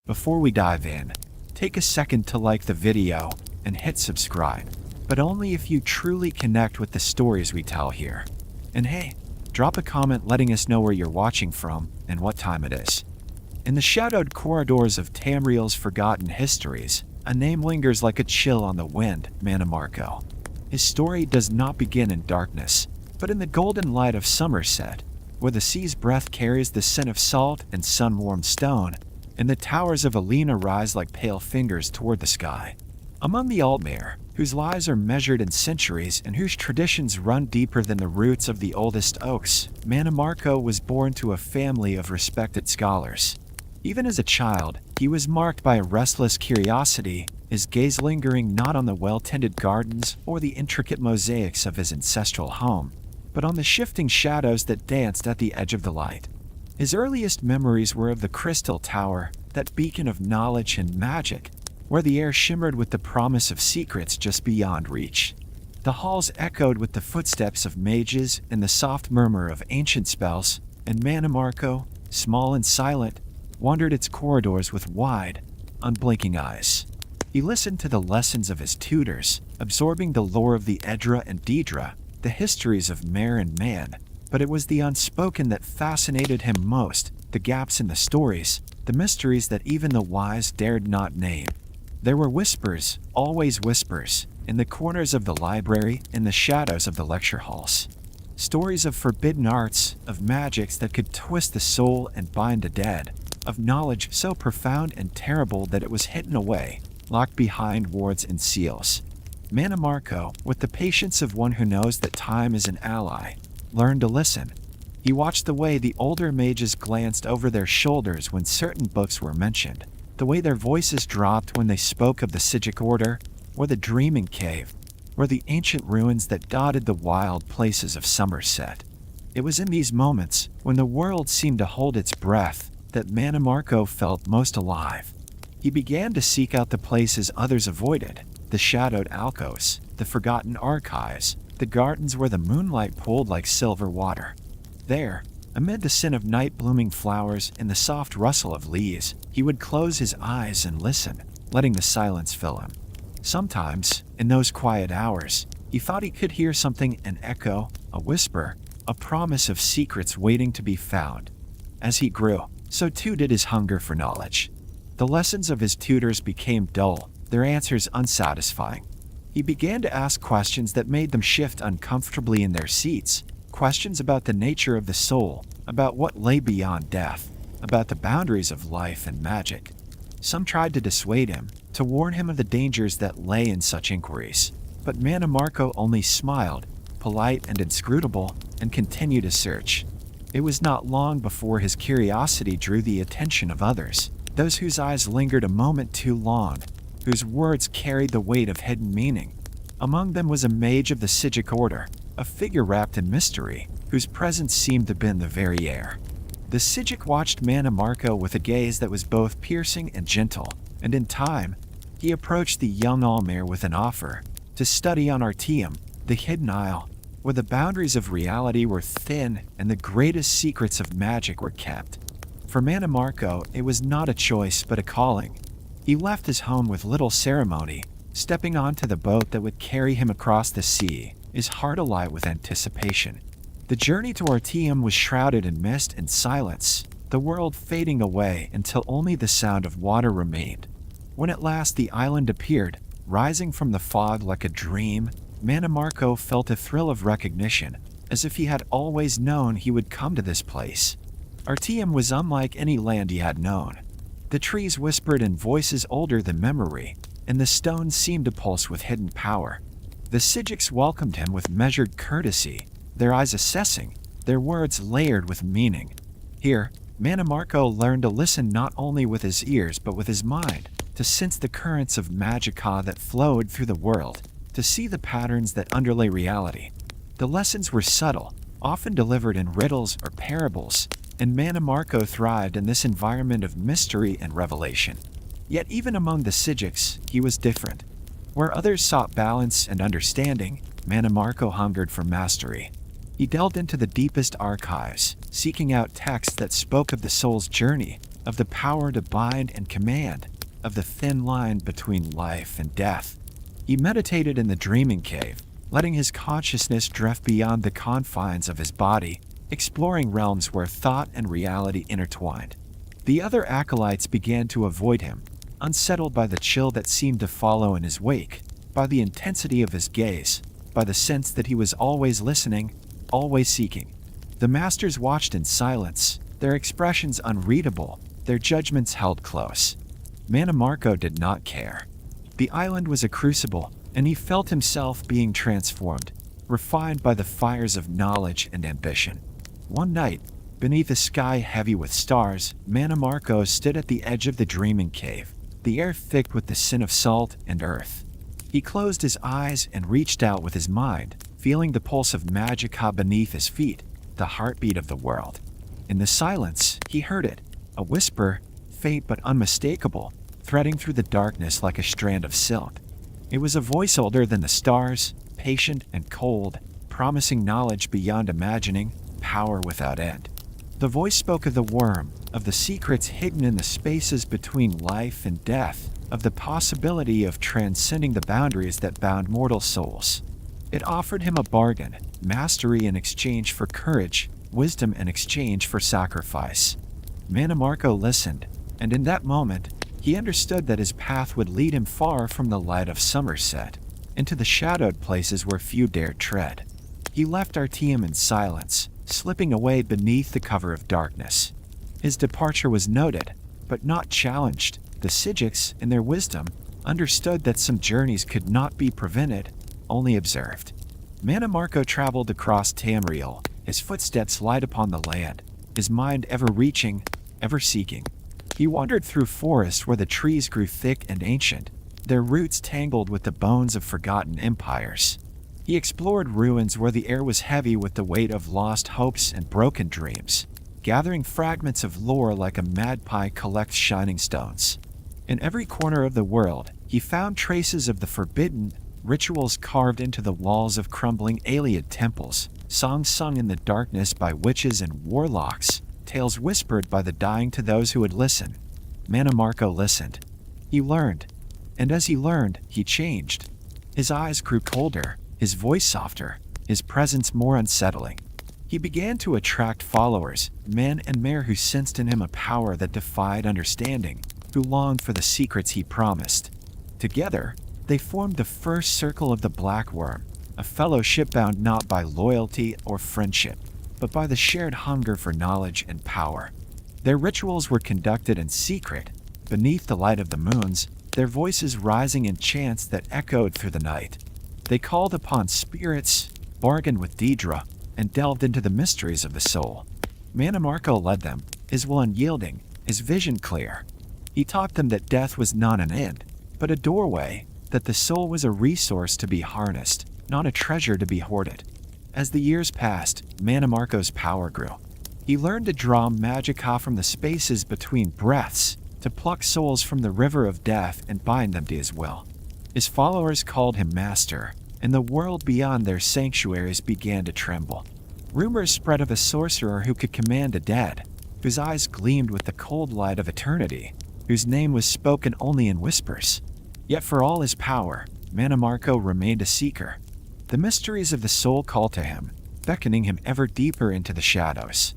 Before we dive in, take a second to like the video and hit subscribe, but only if you truly connect with the stories we tell here. And hey, drop a comment letting us know where you're watching from and what time it is. In the shadowed corridors of Tamriel's forgotten histories, a name lingers like a chill on the wind, Mannimarco. His story does not begin in darkness, but in the golden light of Summerset, where the sea's breath carries the scent of salt and sun-warmed stone, and the towers of Alina rise like pale fingers toward the sky. Among the Altmere, whose lives are measured in centuries and whose traditions run deeper than the roots of the oldest oaks, Mannimarco was born to a family of respected scholars. Even as a child, he was marked by a restless curiosity, his gaze lingering not on the well-tended gardens or the intricate mosaics of his ancestral home, but on the shifting shadows that danced at the edge of the light. His earliest memories were of the Crystal Tower, that beacon of knowledge and magic, where the air shimmered with the promise of secrets just beyond reach. The halls echoed with the footsteps of mages and the soft murmur of ancient spells, and Mannimarco, small and silent, wandered its corridors with wide, unblinking eyes. He listened to the lessons of his tutors, absorbing the lore of the Edra and Daedra, the histories of mare and man, but it was the unspoken that fascinated him most, the gaps in the stories, the mysteries that even the wise dared not name. There were whispers, always whispers, in the corners of the library, in the shadows of the lecture halls. Stories of forbidden arts, of magics that could twist the soul and bind the dead, of knowledge so profound and terrible that it was hidden away, locked behind wards and seals. Mannimarco, with the patience of one who knows that time is an ally, learned to listen. He watched the way the older mages glanced over their shoulders when certain books were mentioned, the way their voices dropped when they spoke of the Scourg Order, or the Dreaming Cave, or the ancient ruins that dotted the wild places of Summerset. It was in these moments, when the world seemed to hold its breath, that Mannimarco felt most alive. He began to seek out the places others avoided, the shadowed alcoves, the forgotten archives, the gardens where the moonlight pooled like silver water. There, amid the scent of night-blooming flowers and the soft rustle of leaves, he would close his eyes and listen, letting the silence fill him. Sometimes, in those quiet hours, he thought he could hear something, an echo, a whisper, a promise of secrets waiting to be found. As he grew, so too did his hunger for knowledge. The lessons of his tutors became dull, their answers unsatisfying. He began to ask questions that made them shift uncomfortably in their seats, questions about the nature of the soul, about what lay beyond death, about the boundaries of life and magic. Some tried to dissuade him, to warn him of the dangers that lay in such inquiries, but Mannimarco only smiled, polite and inscrutable, and continued his search. It was not long before his curiosity drew the attention of others, those whose eyes lingered a moment too long, whose words carried the weight of hidden meaning. Among them was a mage of the Scourg Order, a figure wrapped in mystery, whose presence seemed to bend the very air. The Scourg watched Mannimarco with a gaze that was both piercing and gentle, and in time, he approached the young Altmere with an offer to study on Artium, the hidden isle, where the boundaries of reality were thin and the greatest secrets of magic were kept. For Mannimarco, it was not a choice but a calling. He left his home with little ceremony, stepping onto the boat that would carry him across the sea, his heart alight with anticipation. The journey to Artium was shrouded in mist and silence, the world fading away until only the sound of water remained. When at last the island appeared, rising from the fog like a dream, Mannimarco felt a thrill of recognition, as if he had always known he would come to this place. Artium was unlike any land he had known. The trees whispered in voices older than memory, and the stones seemed to pulse with hidden power. The Scourgs welcomed him with measured courtesy, their eyes assessing, their words layered with meaning. Here, Mannimarco learned to listen not only with his ears but with his mind, to sense the currents of magicka that flowed through the world, to see the patterns that underlay reality. The lessons were subtle, often delivered in riddles or parables, and Mannimarco thrived in this environment of mystery and revelation. Yet even among the Scourgs, he was different. Where others sought balance and understanding, Mannimarco hungered for mastery. He delved into the deepest archives, seeking out texts that spoke of the soul's journey, of the power to bind and command, of the thin line between life and death. He meditated in the dreaming cave, letting his consciousness drift beyond the confines of his body, exploring realms where thought and reality intertwined. The other acolytes began to avoid him, unsettled by the chill that seemed to follow in his wake, by the intensity of his gaze, by the sense that he was always listening, always seeking. The masters watched in silence, their expressions unreadable, their judgments held close. Mannimarco did not care. The island was a crucible, and he felt himself being transformed, refined by the fires of knowledge and ambition. One night, beneath a sky heavy with stars, Mannimarco stood at the edge of the dreaming cave, the air thick with the scent of salt and earth. He closed his eyes and reached out with his mind, feeling the pulse of magicka beneath his feet, the heartbeat of the world. In the silence, he heard it, a whisper, faint but unmistakable, threading through the darkness like a strand of silk. It was a voice older than the stars, patient and cold, promising knowledge beyond imagining, power without end. The voice spoke of the worm, of the secrets hidden in the spaces between life and death, of the possibility of transcending the boundaries that bound mortal souls. It offered him a bargain, mastery in exchange for courage, wisdom in exchange for sacrifice. Mannimarco listened, and in that moment, he understood that his path would lead him far from the light of Summerset, into the shadowed places where few dared tread. He left Artium in silence, slipping away beneath the cover of darkness. His departure was noted, but not challenged. The Sigics, in their wisdom, understood that some journeys could not be prevented, only observed. Mannimarco traveled across Tamriel, his footsteps light upon the land, his mind ever reaching, ever seeking. He wandered through forests where the trees grew thick and ancient, their roots tangled with the bones of forgotten empires. He explored ruins where the air was heavy with the weight of lost hopes and broken dreams, gathering fragments of lore like a magpie collects shining stones. In every corner of the world, he found traces of the forbidden, rituals carved into the walls of crumbling Ayleid temples, songs sung in the darkness by witches and warlocks, tales whispered by the dying to those who would listen. Mannimarco listened. He learned. And as he learned, he changed. His eyes grew colder, his voice softer, his presence more unsettling. He began to attract followers, men and mere who sensed in him a power that defied understanding, who longed for the secrets he promised. Together, they formed the first circle of the Black Worm, a fellowship bound not by loyalty or friendship, but by the shared hunger for knowledge and power. Their rituals were conducted in secret, beneath the light of the moons, their voices rising in chants that echoed through the night. They called upon spirits, bargained with Daedra, and delved into the mysteries of the soul. Mannimarco led them, his will unyielding, his vision clear. He taught them that death was not an end, but a doorway, that the soul was a resource to be harnessed, not a treasure to be hoarded. As the years passed, Mannimarco's power grew. He learned to draw magicka from the spaces between breaths, to pluck souls from the river of death and bind them to his will. His followers called him master, and the world beyond their sanctuaries began to tremble. Rumors spread of a sorcerer who could command the dead, whose eyes gleamed with the cold light of eternity, whose name was spoken only in whispers. Yet for all his power, Mannimarco remained a seeker. The mysteries of the soul called to him, beckoning him ever deeper into the shadows.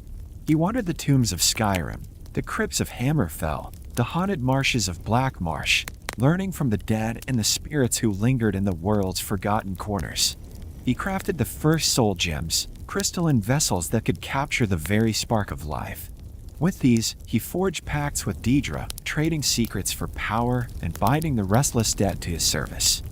He wandered the tombs of Skyrim, the crypts of Hammerfell, the haunted marshes of Blackmarsh, learning from the dead and the spirits who lingered in the world's forgotten corners. He crafted the first soul gems, crystalline vessels that could capture the very spark of life. With these, he forged pacts with Daedra, trading secrets for power and binding the restless dead to his service.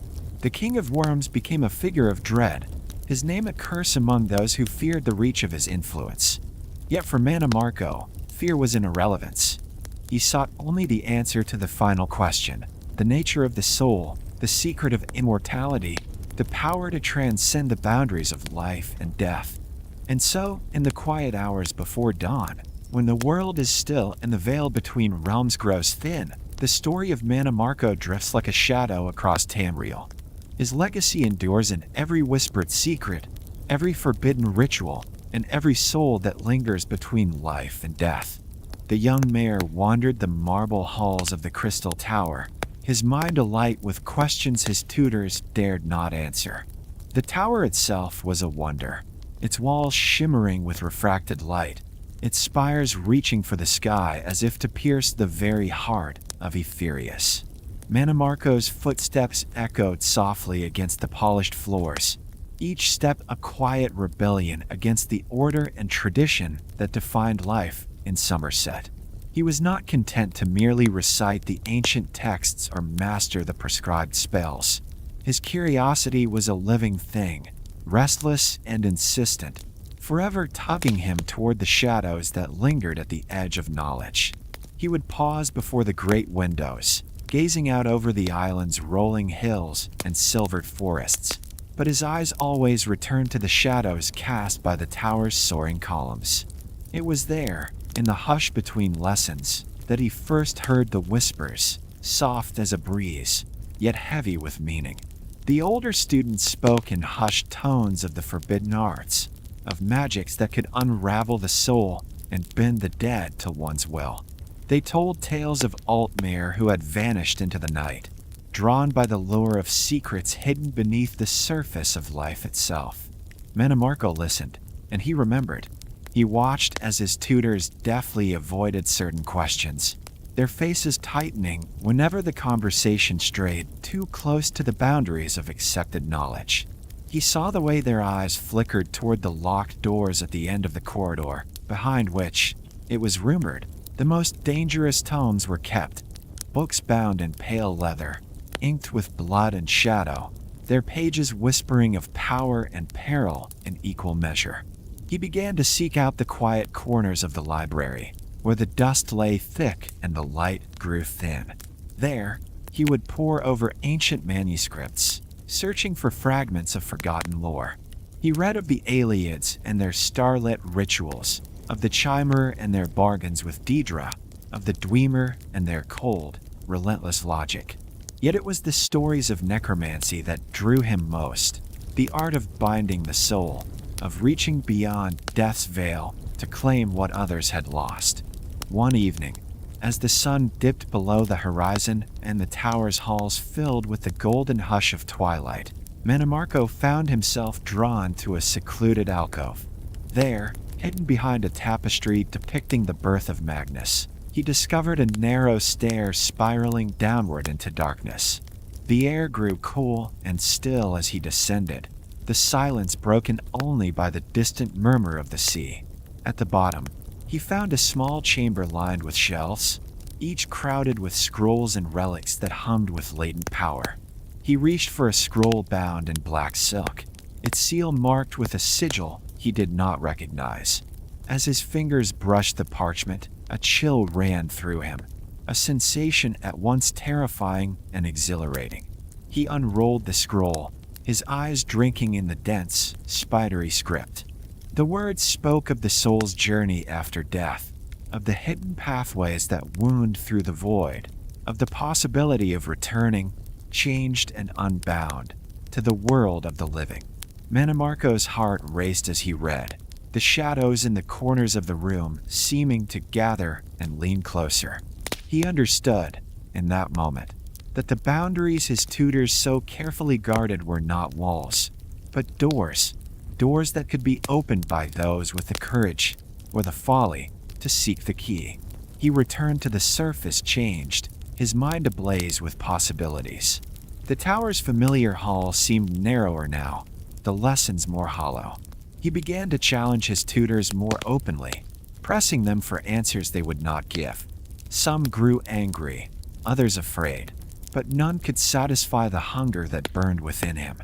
The King of Worms became a figure of dread, his name a curse among those who feared the reach of his influence. Yet for Mannimarco, fear was an irrelevance. He sought only the answer to the final question, the nature of the soul, the secret of immortality, the power to transcend the boundaries of life and death. And so, in the quiet hours before dawn, when the world is still and the veil between realms grows thin, the story of Mannimarco drifts like a shadow across Tamriel. His legacy endures in every whispered secret, every forbidden ritual, and every soul that lingers between life and death. The young mayor wandered the marble halls of the Crystal Tower, his mind alight with questions his tutors dared not answer. The tower itself was a wonder, its walls shimmering with refracted light, its spires reaching for the sky as if to pierce the very heart of Ephirius. Mannimarco's footsteps echoed softly against the polished floors, each step a quiet rebellion against the order and tradition that defined life in Summerset. He was not content to merely recite the ancient texts or master the prescribed spells. His curiosity was a living thing, restless and insistent, forever tugging him toward the shadows that lingered at the edge of knowledge. He would pause before the great windows, gazing out over the island's rolling hills and silvered forests, but his eyes always returned to the shadows cast by the tower's soaring columns. It was there, in the hush between lessons, that he first heard the whispers, soft as a breeze, yet heavy with meaning. The older students spoke in hushed tones of the forbidden arts, of magics that could unravel the soul and bend the dead to one's will. They told tales of Altmare who had vanished into the night, drawn by the lure of secrets hidden beneath the surface of life itself. Mannimarco listened, and he remembered. He watched as his tutors deftly avoided certain questions, their faces tightening whenever the conversation strayed too close to the boundaries of accepted knowledge. He saw the way their eyes flickered toward the locked doors at the end of the corridor, behind which, it was rumored, the most dangerous tomes were kept, books bound in pale leather, inked with blood and shadow, their pages whispering of power and peril in equal measure. He began to seek out the quiet corners of the library, where the dust lay thick and the light grew thin. There, he would pore over ancient manuscripts, searching for fragments of forgotten lore. He read of the Aelids and their starlit rituals, of the Chimer and their bargains with Daedra, of the Dwemer and their cold, relentless logic. Yet it was the stories of necromancy that drew him most, the art of binding the soul, of reaching beyond death's veil to claim what others had lost. One evening, as the sun dipped below the horizon and the tower's halls filled with the golden hush of twilight, Mannimarco found himself drawn to a secluded alcove. There, hidden behind a tapestry depicting the birth of Magnus, he discovered a narrow stair spiraling downward into darkness. The air grew cool and still as he descended, the silence broken only by the distant murmur of the sea. At the bottom, he found a small chamber lined with shelves, each crowded with scrolls and relics that hummed with latent power. He reached for a scroll bound in black silk, its seal marked with a sigil he did not recognize. As his fingers brushed the parchment, a chill ran through him, a sensation at once terrifying and exhilarating. He unrolled the scroll, his eyes drinking in the dense, spidery script. The words spoke of the soul's journey after death, of the hidden pathways that wound through the void, of the possibility of returning, changed and unbound, to the world of the living. Mannimarco's heart raced as he read, the shadows in the corners of the room seeming to gather and lean closer. He understood, in that moment, that the boundaries his tutors so carefully guarded were not walls, but doors that could be opened by those with the courage, or the folly, to seek the key. He returned to the surface changed, his mind ablaze with possibilities. The tower's familiar hall seemed narrower now, the lessons more hollow. He began to challenge his tutors more openly, pressing them for answers they would not give. Some grew angry, others afraid, but none could satisfy the hunger that burned within him.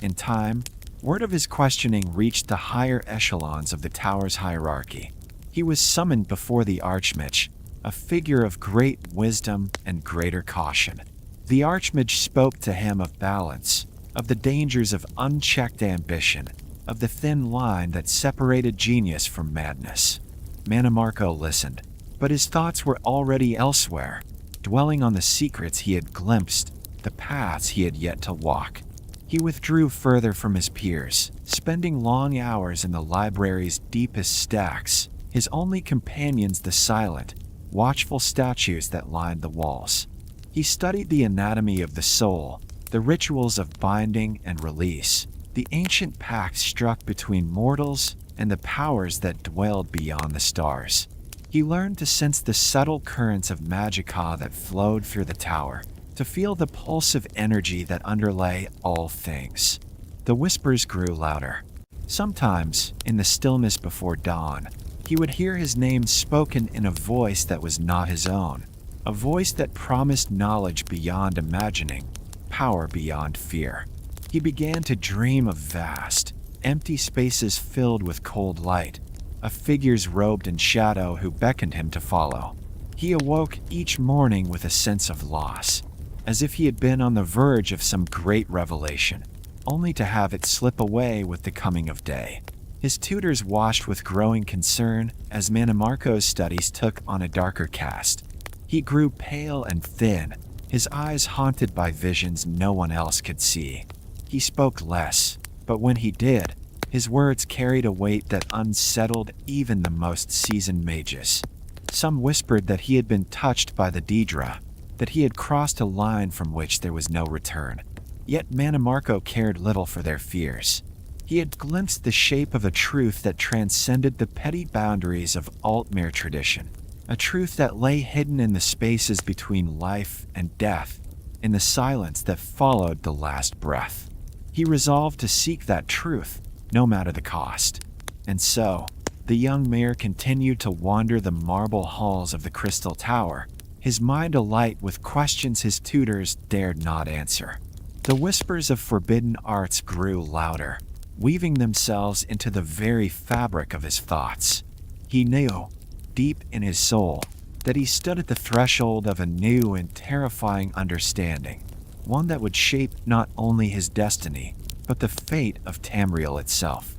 In time, word of his questioning reached the higher echelons of the tower's hierarchy. He was summoned before the archmage, a figure of great wisdom and greater caution. The archmage spoke to him of balance, of the dangers of unchecked ambition, of the thin line that separated genius from madness. Mannimarco listened, but his thoughts were already elsewhere, dwelling on the secrets he had glimpsed, the paths he had yet to walk. He withdrew further from his peers, spending long hours in the library's deepest stacks, his only companions the silent, watchful statues that lined the walls. He studied the anatomy of the soul, the rituals of binding and release, the ancient pacts struck between mortals, and the powers that dwelled beyond the stars. He learned to sense the subtle currents of magicka that flowed through the tower, to feel the pulse of energy that underlay all things. The whispers grew louder. Sometimes, in the stillness before dawn, he would hear his name spoken in a voice that was not his own, a voice that promised knowledge beyond imagining, power beyond fear. He began to dream of vast, empty spaces filled with cold light, of figures robed in shadow who beckoned him to follow. He awoke each morning with a sense of loss, as if he had been on the verge of some great revelation, only to have it slip away with the coming of day. His tutors watched with growing concern as Mannimarco's studies took on a darker cast. He grew pale and thin, his eyes haunted by visions no one else could see. He spoke less, but when he did, his words carried a weight that unsettled even the most seasoned mages. Some whispered that he had been touched by the Daedra, that he had crossed a line from which there was no return. Yet Mannimarco cared little for their fears. He had glimpsed the shape of a truth that transcended the petty boundaries of Altmere tradition, a truth that lay hidden in the spaces between life and death, in the silence that followed the last breath. He resolved to seek that truth, no matter the cost. And so, the young mayor continued to wander the marble halls of the Crystal Tower, his mind alight with questions his tutors dared not answer. The whispers of forbidden arts grew louder, weaving themselves into the very fabric of his thoughts. He knew, deep in his soul, that he stood at the threshold of a new and terrifying understanding, one that would shape not only his destiny, but the fate of Tamriel itself.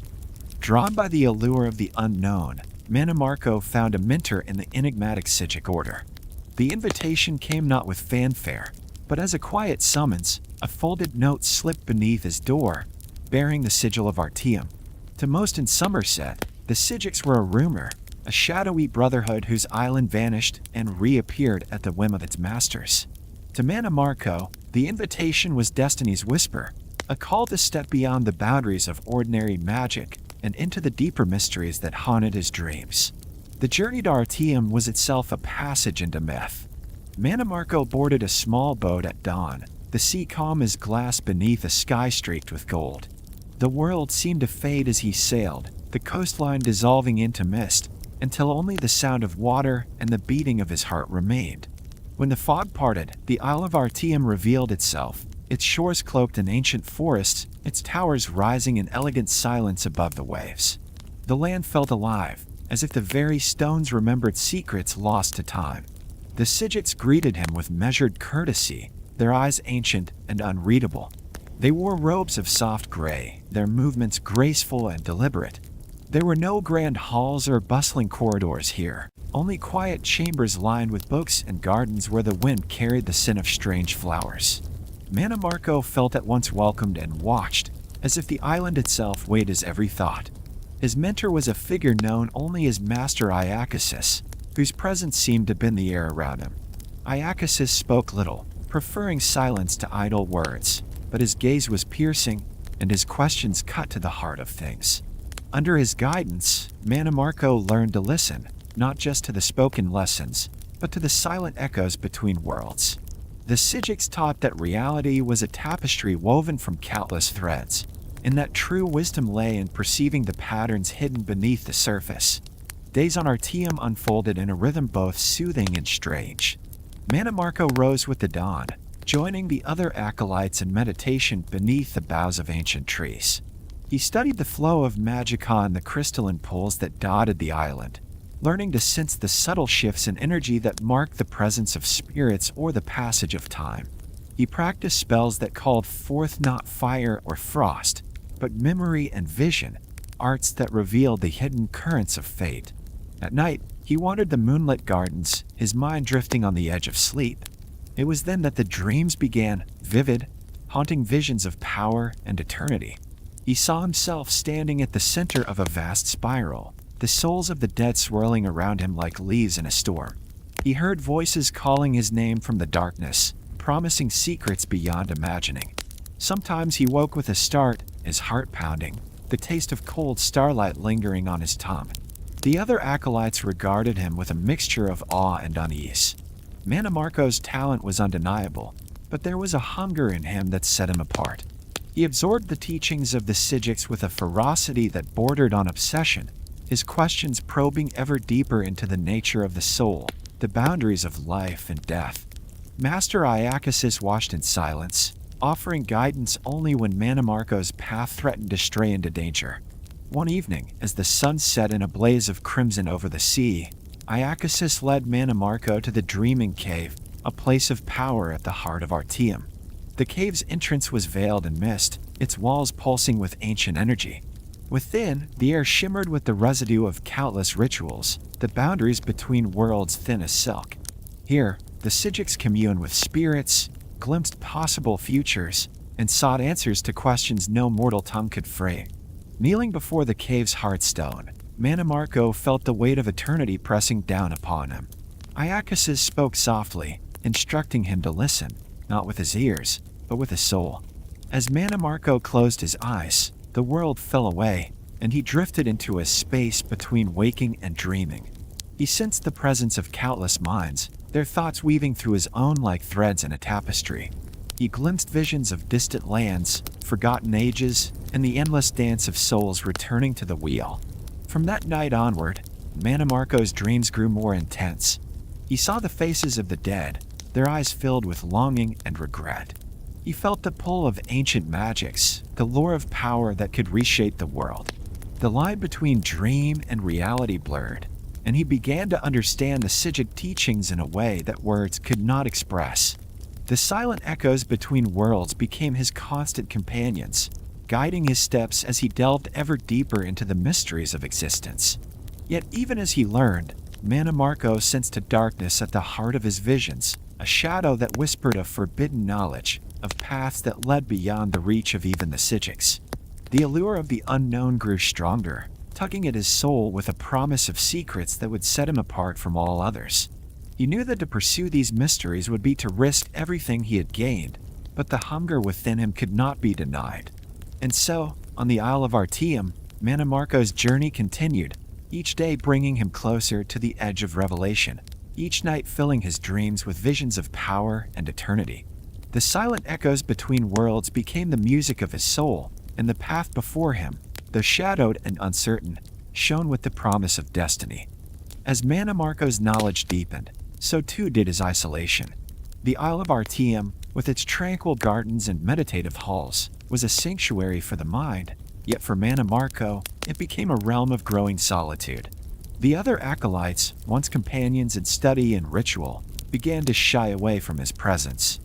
Drawn by the allure of the unknown, Mannimarco found a mentor in the enigmatic Scourg order. The invitation came not with fanfare, but as a quiet summons, a folded note slipped beneath his door, bearing the sigil of Artium. To most in Summerset, the Scourgs were a rumor, a shadowy brotherhood whose island vanished and reappeared at the whim of its masters. To Mannimarco, the invitation was Destiny's whisper, a call to step beyond the boundaries of ordinary magic and into the deeper mysteries that haunted his dreams. The journey to Artium was itself a passage into myth. Mannimarco boarded a small boat at dawn, the sea calm as glass beneath a sky streaked with gold. The world seemed to fade as he sailed, the coastline dissolving into mist, until only the sound of water and the beating of his heart remained. When the fog parted, the Isle of Artium revealed itself, its shores cloaked in ancient forests, its towers rising in elegant silence above the waves. The land felt alive, as if the very stones remembered secrets lost to time. The Scourgs greeted him with measured courtesy, their eyes ancient and unreadable. They wore robes of soft gray, their movements graceful and deliberate. There were no grand halls or bustling corridors here, only quiet chambers lined with books and gardens where the wind carried the scent of strange flowers. Mannimarco felt at once welcomed and watched, as if the island itself weighed his every thought. His mentor was a figure known only as Master Iacasis, whose presence seemed to bend the air around him. Iacasis spoke little, preferring silence to idle words, but his gaze was piercing, and his questions cut to the heart of things. Under his guidance, Mannimarco learned to listen, not just to the spoken lessons, but to the silent echoes between worlds. The Scourgs taught that reality was a tapestry woven from countless threads, and that true wisdom lay in perceiving the patterns hidden beneath the surface. Days on Artium unfolded in a rhythm both soothing and strange. Mannimarco rose with the dawn, joining the other acolytes in meditation beneath the boughs of ancient trees. He studied the flow of magicka in the crystalline pools that dotted the island, learning to sense the subtle shifts in energy that marked the presence of spirits or the passage of time. He practiced spells that called forth not fire or frost, but memory and vision, arts that revealed the hidden currents of fate. At night, he wandered the moonlit gardens, his mind drifting on the edge of sleep. It was then that the dreams began, vivid, haunting visions of power and eternity. He saw himself standing at the center of a vast spiral, the souls of the dead swirling around him like leaves in a storm. He heard voices calling his name from the darkness, promising secrets beyond imagining. Sometimes he woke with a start, his heart pounding, the taste of cold starlight lingering on his tongue. The other acolytes regarded him with a mixture of awe and unease. Mannimarco's talent was undeniable, but there was a hunger in him that set him apart. He absorbed the teachings of the Scourgs with a ferocity that bordered on obsession, his questions probing ever deeper into the nature of the soul, the boundaries of life and death. Master Iacasis watched in silence, offering guidance only when Mannimarco's path threatened to stray into danger. One evening, as the sun set in a blaze of crimson over the sea, Iacasis led Mannimarco to the Dreaming Cave, a place of power at the heart of Artium. The cave's entrance was veiled in mist, its walls pulsing with ancient energy. Within, the air shimmered with the residue of countless rituals, the boundaries between worlds thin as silk. Here, the Scourgs communed with spirits, glimpsed possible futures, and sought answers to questions no mortal tongue could frame. Kneeling before the cave's heartstone, Mannimarco felt the weight of eternity pressing down upon him. Iacasis spoke softly, instructing him to listen, not with his ears, but with his soul. As Mannimarco closed his eyes, the world fell away, and he drifted into a space between waking and dreaming. He sensed the presence of countless minds, their thoughts weaving through his own like threads in a tapestry. He glimpsed visions of distant lands, forgotten ages, and the endless dance of souls returning to the wheel. From that night onward, Mannimarco's dreams grew more intense. He saw the faces of the dead, their eyes filled with longing and regret. He felt the pull of ancient magics, the lure of power that could reshape the world. The line between dream and reality blurred, and he began to understand the Scourg teachings in a way that words could not express. The silent echoes between worlds became his constant companions, guiding his steps as he delved ever deeper into the mysteries of existence. Yet even as he learned, Mannimarco sensed a darkness at the heart of his visions, a shadow that whispered of forbidden knowledge, of paths that led beyond the reach of even the Scourgs. The allure of the unknown grew stronger, tugging at his soul with a promise of secrets that would set him apart from all others. He knew that to pursue these mysteries would be to risk everything he had gained, but the hunger within him could not be denied. And so, on the Isle of Artium, Mannimarco's journey continued, each day bringing him closer to the edge of revelation, each night filling his dreams with visions of power and eternity. The silent echoes between worlds became the music of his soul, and the path before him, though shadowed and uncertain, shone with the promise of destiny. As Mannimarco's knowledge deepened, so too did his isolation. The Isle of Artium, with its tranquil gardens and meditative halls, was a sanctuary for the mind, yet for Mannimarco, it became a realm of growing solitude. The other acolytes, once companions in study and ritual, began to shy away from his presence.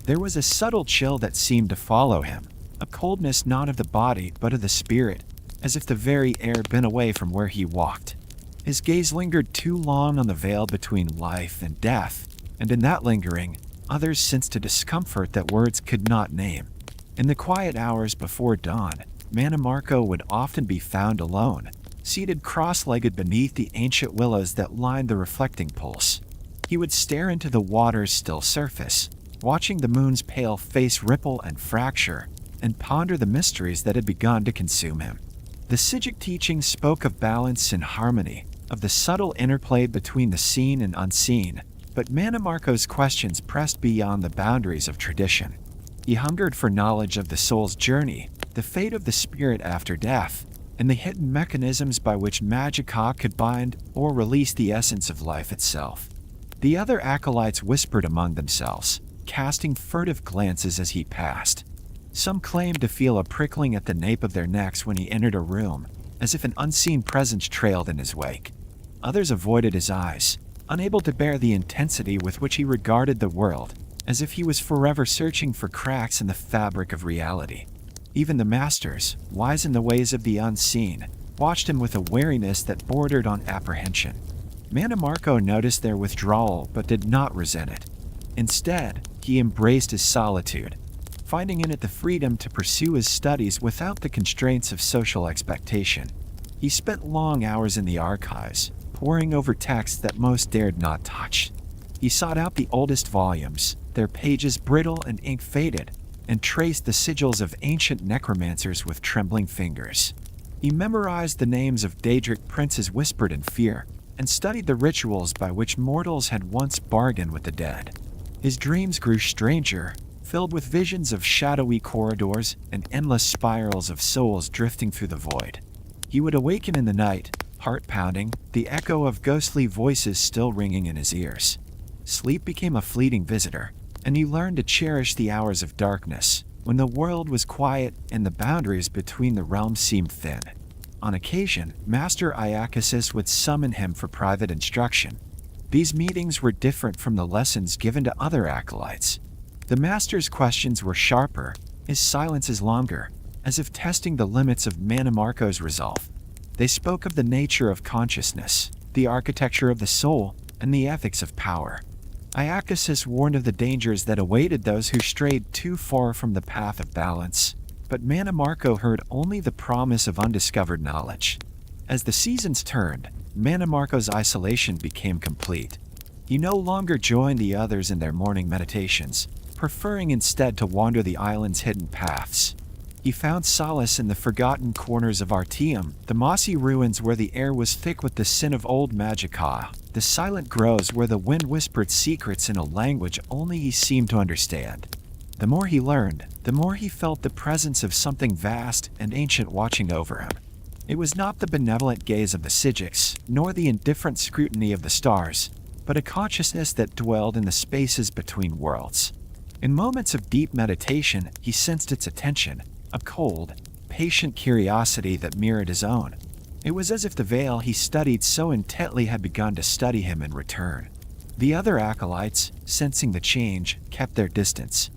There was a subtle chill that seemed to follow him, a coldness not of the body but of the spirit, as if the very air bent away from where he walked. His gaze lingered too long on the veil between life and death, and in that lingering, others sensed a discomfort that words could not name. In the quiet hours before dawn, Mannimarco would often be found alone, seated cross-legged beneath the ancient willows that lined the reflecting pools. He would stare into the water's still surface, watching the moon's pale face ripple and fracture, and ponder the mysteries that had begun to consume him. The Scourg teachings spoke of balance and harmony, of the subtle interplay between the seen and unseen, but Mannimarco's questions pressed beyond the boundaries of tradition. He hungered for knowledge of the soul's journey, the fate of the spirit after death, and the hidden mechanisms by which Magica could bind or release the essence of life itself. The other acolytes whispered among themselves, casting furtive glances as he passed. Some claimed to feel a prickling at the nape of their necks when he entered a room, as if an unseen presence trailed in his wake. Others avoided his eyes, unable to bear the intensity with which he regarded the world, as if he was forever searching for cracks in the fabric of reality. Even the masters, wise in the ways of the unseen, watched him with a wariness that bordered on apprehension. Mannimarco noticed their withdrawal but did not resent it. Instead, he embraced his solitude, finding in it the freedom to pursue his studies without the constraints of social expectation. He spent long hours in the archives, poring over texts that most dared not touch, He sought out the oldest volumes, their pages brittle and ink faded, and traced the sigils of ancient necromancers with trembling fingers. He memorized the names of Daedric princes whispered in fear, and studied the rituals by which mortals had once bargained with the dead. His dreams grew stranger, filled with visions of shadowy corridors and endless spirals of souls drifting through the void. He would awaken in the night, heart pounding, the echo of ghostly voices still ringing in his ears. Sleep became a fleeting visitor, and he learned to cherish the hours of darkness, when the world was quiet and the boundaries between the realms seemed thin. On occasion, Master Iacasis would summon him for private instruction. These meetings were different from the lessons given to other acolytes. The Master's questions were sharper, his silences longer, as if testing the limits of Mannimarco's resolve. They spoke of the nature of consciousness, the architecture of the soul, and the ethics of power. Iacasis warned of the dangers that awaited those who strayed too far from the path of balance, but Mannimarco heard only the promise of undiscovered knowledge. As the seasons turned, Mannimarco's isolation became complete. He no longer joined the others in their morning meditations, preferring instead to wander the island's hidden paths. He found solace in the forgotten corners of Artium, the mossy ruins where the air was thick with the sin of old Magica, the silent groves where the wind whispered secrets in a language only he seemed to understand. The more he learned, the more he felt the presence of something vast and ancient watching over him. It was not the benevolent gaze of the Psijics, nor the indifferent scrutiny of the stars, but a consciousness that dwelled in the spaces between worlds. In moments of deep meditation, he sensed its attention, a cold, patient curiosity that mirrored his own. It was as if the veil he studied so intently had begun to study him in return. The other acolytes, sensing the change, kept their distance.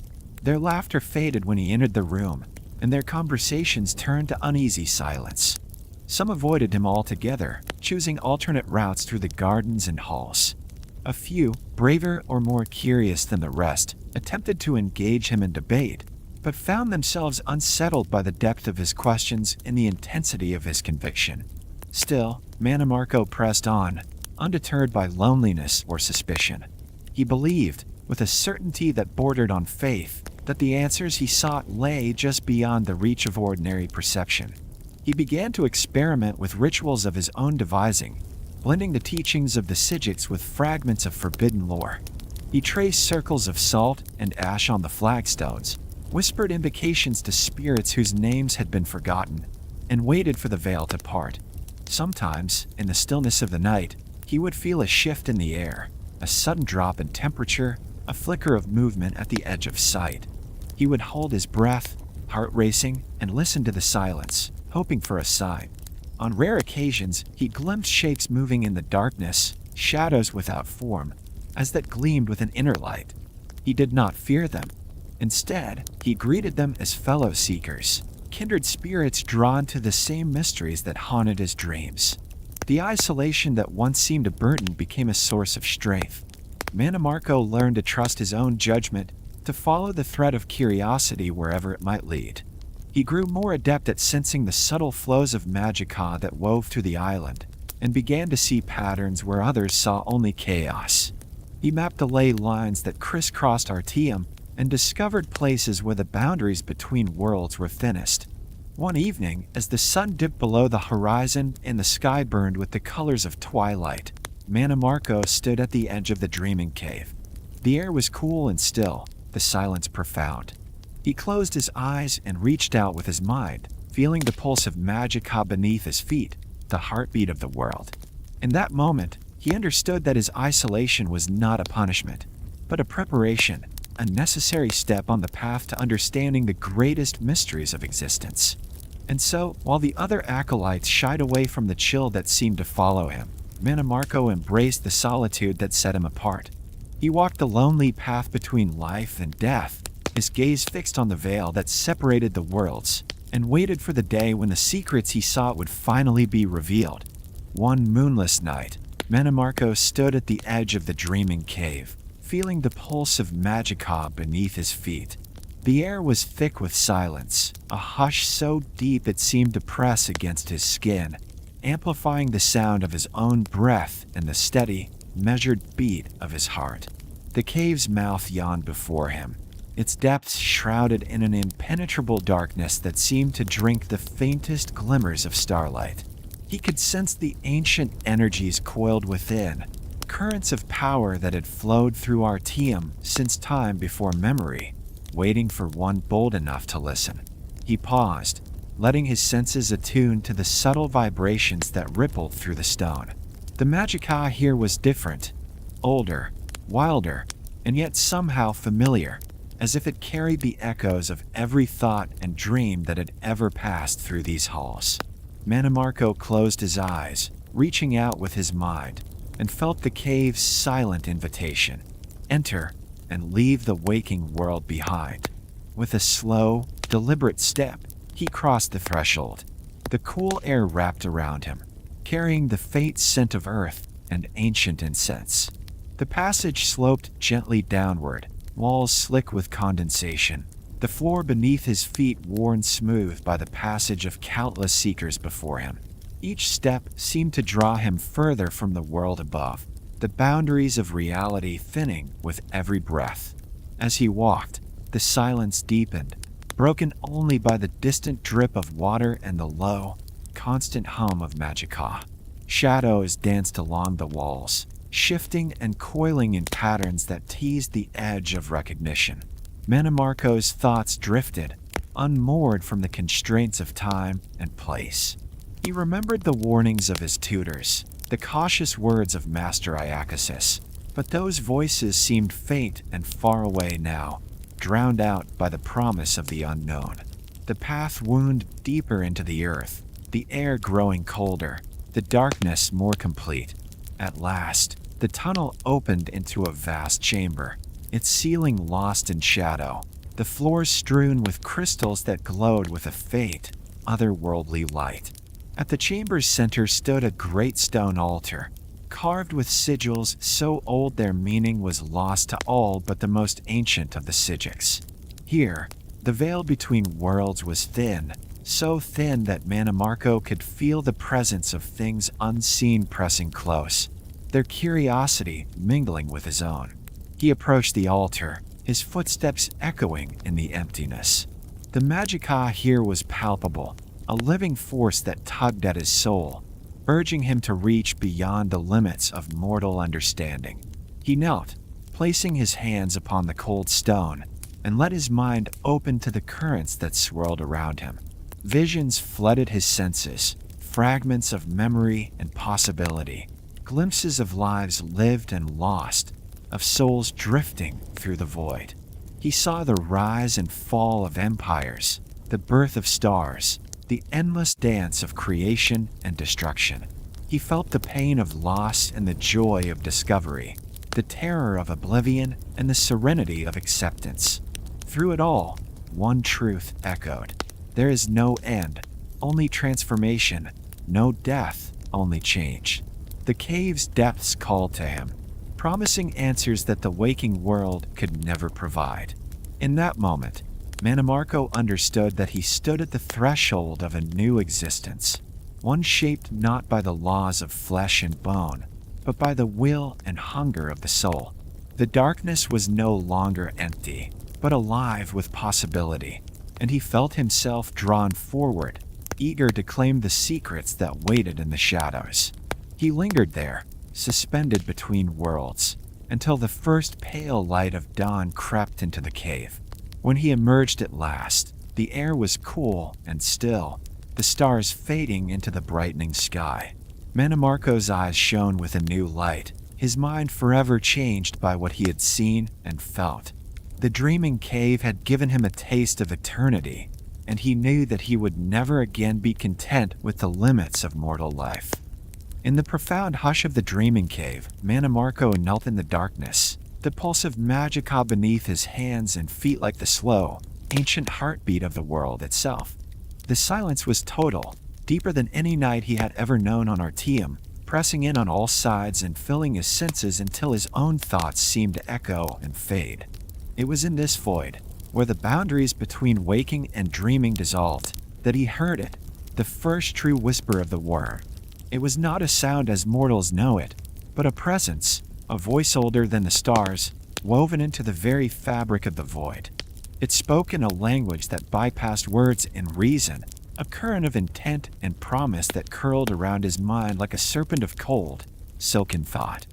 Their laughter faded when he entered the room, and their conversations turned to uneasy silence. Some avoided him altogether, choosing alternate routes through the gardens and halls. A few, braver or more curious than the rest, attempted to engage him in debate, but found themselves unsettled by the depth of his questions and the intensity of his conviction. Still, Mannimarco pressed on, undeterred by loneliness or suspicion. He believed, with a certainty that bordered on faith, that the answers he sought lay just beyond the reach of ordinary perception. He began to experiment with rituals of his own devising, blending the teachings of the Psijics with fragments of forbidden lore. He traced circles of salt and ash on the flagstones, whispered invocations to spirits whose names had been forgotten, and waited for the veil to part. Sometimes, in the stillness of the night, he would feel a shift in the air, a sudden drop in temperature, a flicker of movement at the edge of sight. He would hold his breath, heart racing, and listen to the silence, hoping for a sign. On rare occasions, he glimpsed shapes moving in the darkness, shadows without form, as that gleamed with an inner light. He did not fear them. Instead, he greeted them as fellow seekers, kindred spirits drawn to the same mysteries that haunted his dreams. The isolation that once seemed a burden became a source of strength. Mannimarco learned to trust his own judgment, to follow the thread of curiosity wherever it might lead. He grew more adept at sensing the subtle flows of Magica that wove through the island, and began to see patterns where others saw only chaos. He mapped the ley lines that crisscrossed Artium, and discovered places where the boundaries between worlds were thinnest. One evening, as the sun dipped below the horizon and the sky burned with the colors of twilight, Mannimarco stood at the edge of the dreaming cave. The air was cool and still, the silence profound. He closed his eyes and reached out with his mind, feeling the pulse of Magica beneath his feet, the heartbeat of the world. In that moment, he understood that his isolation was not a punishment, but a preparation, a necessary step on the path to understanding the greatest mysteries of existence. And so, while the other acolytes shied away from the chill that seemed to follow him, Mannimarco embraced the solitude that set him apart. He walked the lonely path between life and death, his gaze fixed on the veil that separated the worlds, and waited for the day when the secrets he sought would finally be revealed. One moonless night, Mannimarco stood at the edge of the dreaming cave, feeling the pulse of Magica beneath his feet. The air was thick with silence, a hush so deep it seemed to press against his skin, amplifying the sound of his own breath and the steady, measured beat of his heart. The cave's mouth yawned before him, its depths shrouded in an impenetrable darkness that seemed to drink the faintest glimmers of starlight. He could sense the ancient energies coiled within, currents of power that had flowed through Artium since time before memory, waiting for one bold enough to listen. He paused, letting his senses attune to the subtle vibrations that rippled through the stone. The magicka here was different, older, wilder, and yet somehow familiar, as if it carried the echoes of every thought and dream that had ever passed through these halls. Mannimarco closed his eyes, reaching out with his mind, and felt the cave's silent invitation. Enter and leave the waking world behind. With a slow, deliberate step, he crossed the threshold. The cool air wrapped around him, carrying the faint scent of earth and ancient incense. The passage sloped gently downward, walls slick with condensation, the floor beneath his feet worn smooth by the passage of countless seekers before him. Each step seemed to draw him further from the world above, the boundaries of reality thinning with every breath. As he walked, the silence deepened, broken only by the distant drip of water and the low, constant hum of magicka. Shadows danced along the walls, shifting and coiling in patterns that teased the edge of recognition. Mannimarco's thoughts drifted, unmoored from the constraints of time and place. He remembered the warnings of his tutors, the cautious words of Master Iacasis, but those voices seemed faint and far away now, drowned out by the promise of the unknown. The path wound deeper into the earth, the air growing colder, the darkness more complete. At last, the tunnel opened into a vast chamber, its ceiling lost in shadow, the floors strewn with crystals that glowed with a faint, otherworldly light. At the chamber's center stood a great stone altar, carved with sigils so old their meaning was lost to all but the most ancient of the Psijics. Here, the veil between worlds was thin, so thin that Mannimarco could feel the presence of things unseen pressing close, their curiosity mingling with his own. He approached the altar, his footsteps echoing in the emptiness. The magicka here was palpable, a living force that tugged at his soul, urging him to reach beyond the limits of mortal understanding. He knelt, placing his hands upon the cold stone, and let his mind open to the currents that swirled around him. Visions flooded his senses, fragments of memory and possibility, glimpses of lives lived and lost, of souls drifting through the void. He saw the rise and fall of empires, the birth of stars, the endless dance of creation and destruction. He felt the pain of loss and the joy of discovery, the terror of oblivion and the serenity of acceptance. Through it all, one truth echoed. There is no end, only transformation, no death, only change. The cave's depths called to him, promising answers that the waking world could never provide. In that moment, Mannimarco understood that he stood at the threshold of a new existence, one shaped not by the laws of flesh and bone, but by the will and hunger of the soul. The darkness was no longer empty, but alive with possibility, and he felt himself drawn forward, eager to claim the secrets that waited in the shadows. He lingered there, suspended between worlds, until the first pale light of dawn crept into the cave. When he emerged at last, the air was cool and still, the stars fading into the brightening sky. Mannimarco's eyes shone with a new light, his mind forever changed by what he had seen and felt. The dreaming cave had given him a taste of eternity, and he knew that he would never again be content with the limits of mortal life. In the profound hush of the dreaming cave, Mannimarco knelt in the darkness, the pulse of magicka beneath his hands and feet like the slow, ancient heartbeat of the world itself. The silence was total, deeper than any night he had ever known on Artium, pressing in on all sides and filling his senses until his own thoughts seemed to echo and fade. It was in this void, where the boundaries between waking and dreaming dissolved, that he heard it, the first true whisper of the worm. It was not a sound as mortals know it, but a presence, a voice older than the stars, woven into the very fabric of the void. It spoke in a language that bypassed words and reason, a current of intent and promise that curled around his mind like a serpent of cold, silken thought.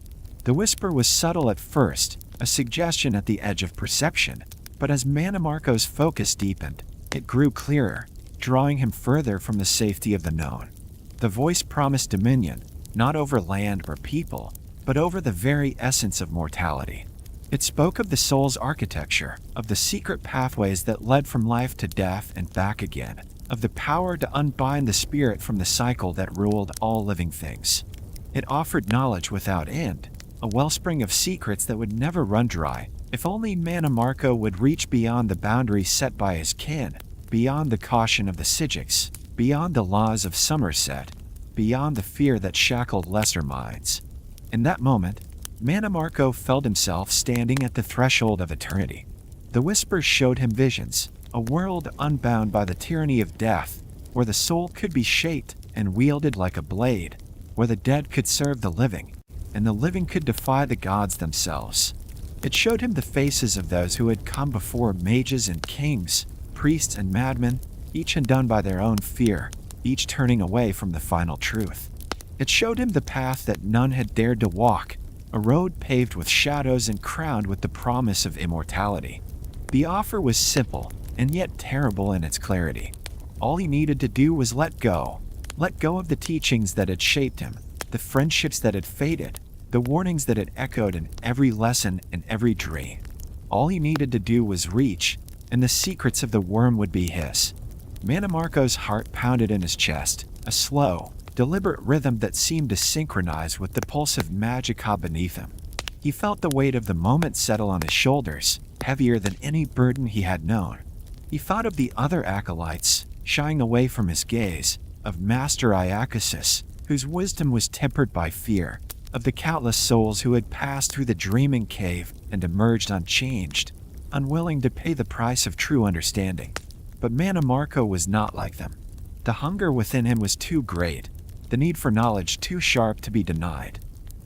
The whisper was subtle at first, a suggestion at the edge of perception, but as Mannimarco's focus deepened, it grew clearer, drawing him further from the safety of the known. The voice promised dominion, not over land or people, but over the very essence of mortality. It spoke of the soul's architecture, of the secret pathways that led from life to death and back again, of the power to unbind the spirit from the cycle that ruled all living things. It offered knowledge without end, a wellspring of secrets that would never run dry, if only Mannimarco would reach beyond the boundaries set by his kin, beyond the caution of the Skyrians, beyond the laws of Summerset, beyond the fear that shackled lesser minds. In that moment, Mannimarco felt himself standing at the threshold of eternity. The whispers showed him visions, a world unbound by the tyranny of death, where the soul could be shaped and wielded like a blade, where the dead could serve the living, and the living could defy the gods themselves. It showed him the faces of those who had come before, mages and kings, priests and madmen, each undone by their own fear, each turning away from the final truth. It showed him the path that none had dared to walk, a road paved with shadows and crowned with the promise of immortality. The offer was simple, and yet terrible in its clarity. All he needed to do was let go of the teachings that had shaped him, the friendships that had faded, the warnings that had echoed in every lesson and every dream. All he needed to do was reach, and the secrets of the worm would be his. Mannimarco's heart pounded in his chest, a slow, deliberate rhythm that seemed to synchronize with the pulse of magica beneath him. He felt the weight of the moment settle on his shoulders, heavier than any burden he had known. He thought of the other acolytes, shying away from his gaze, of Master Iacasis, whose wisdom was tempered by fear, of the countless souls who had passed through the dreaming cave and emerged unchanged, unwilling to pay the price of true understanding. But Mannimarco was not like them. The hunger within him was too great, the need for knowledge too sharp to be denied.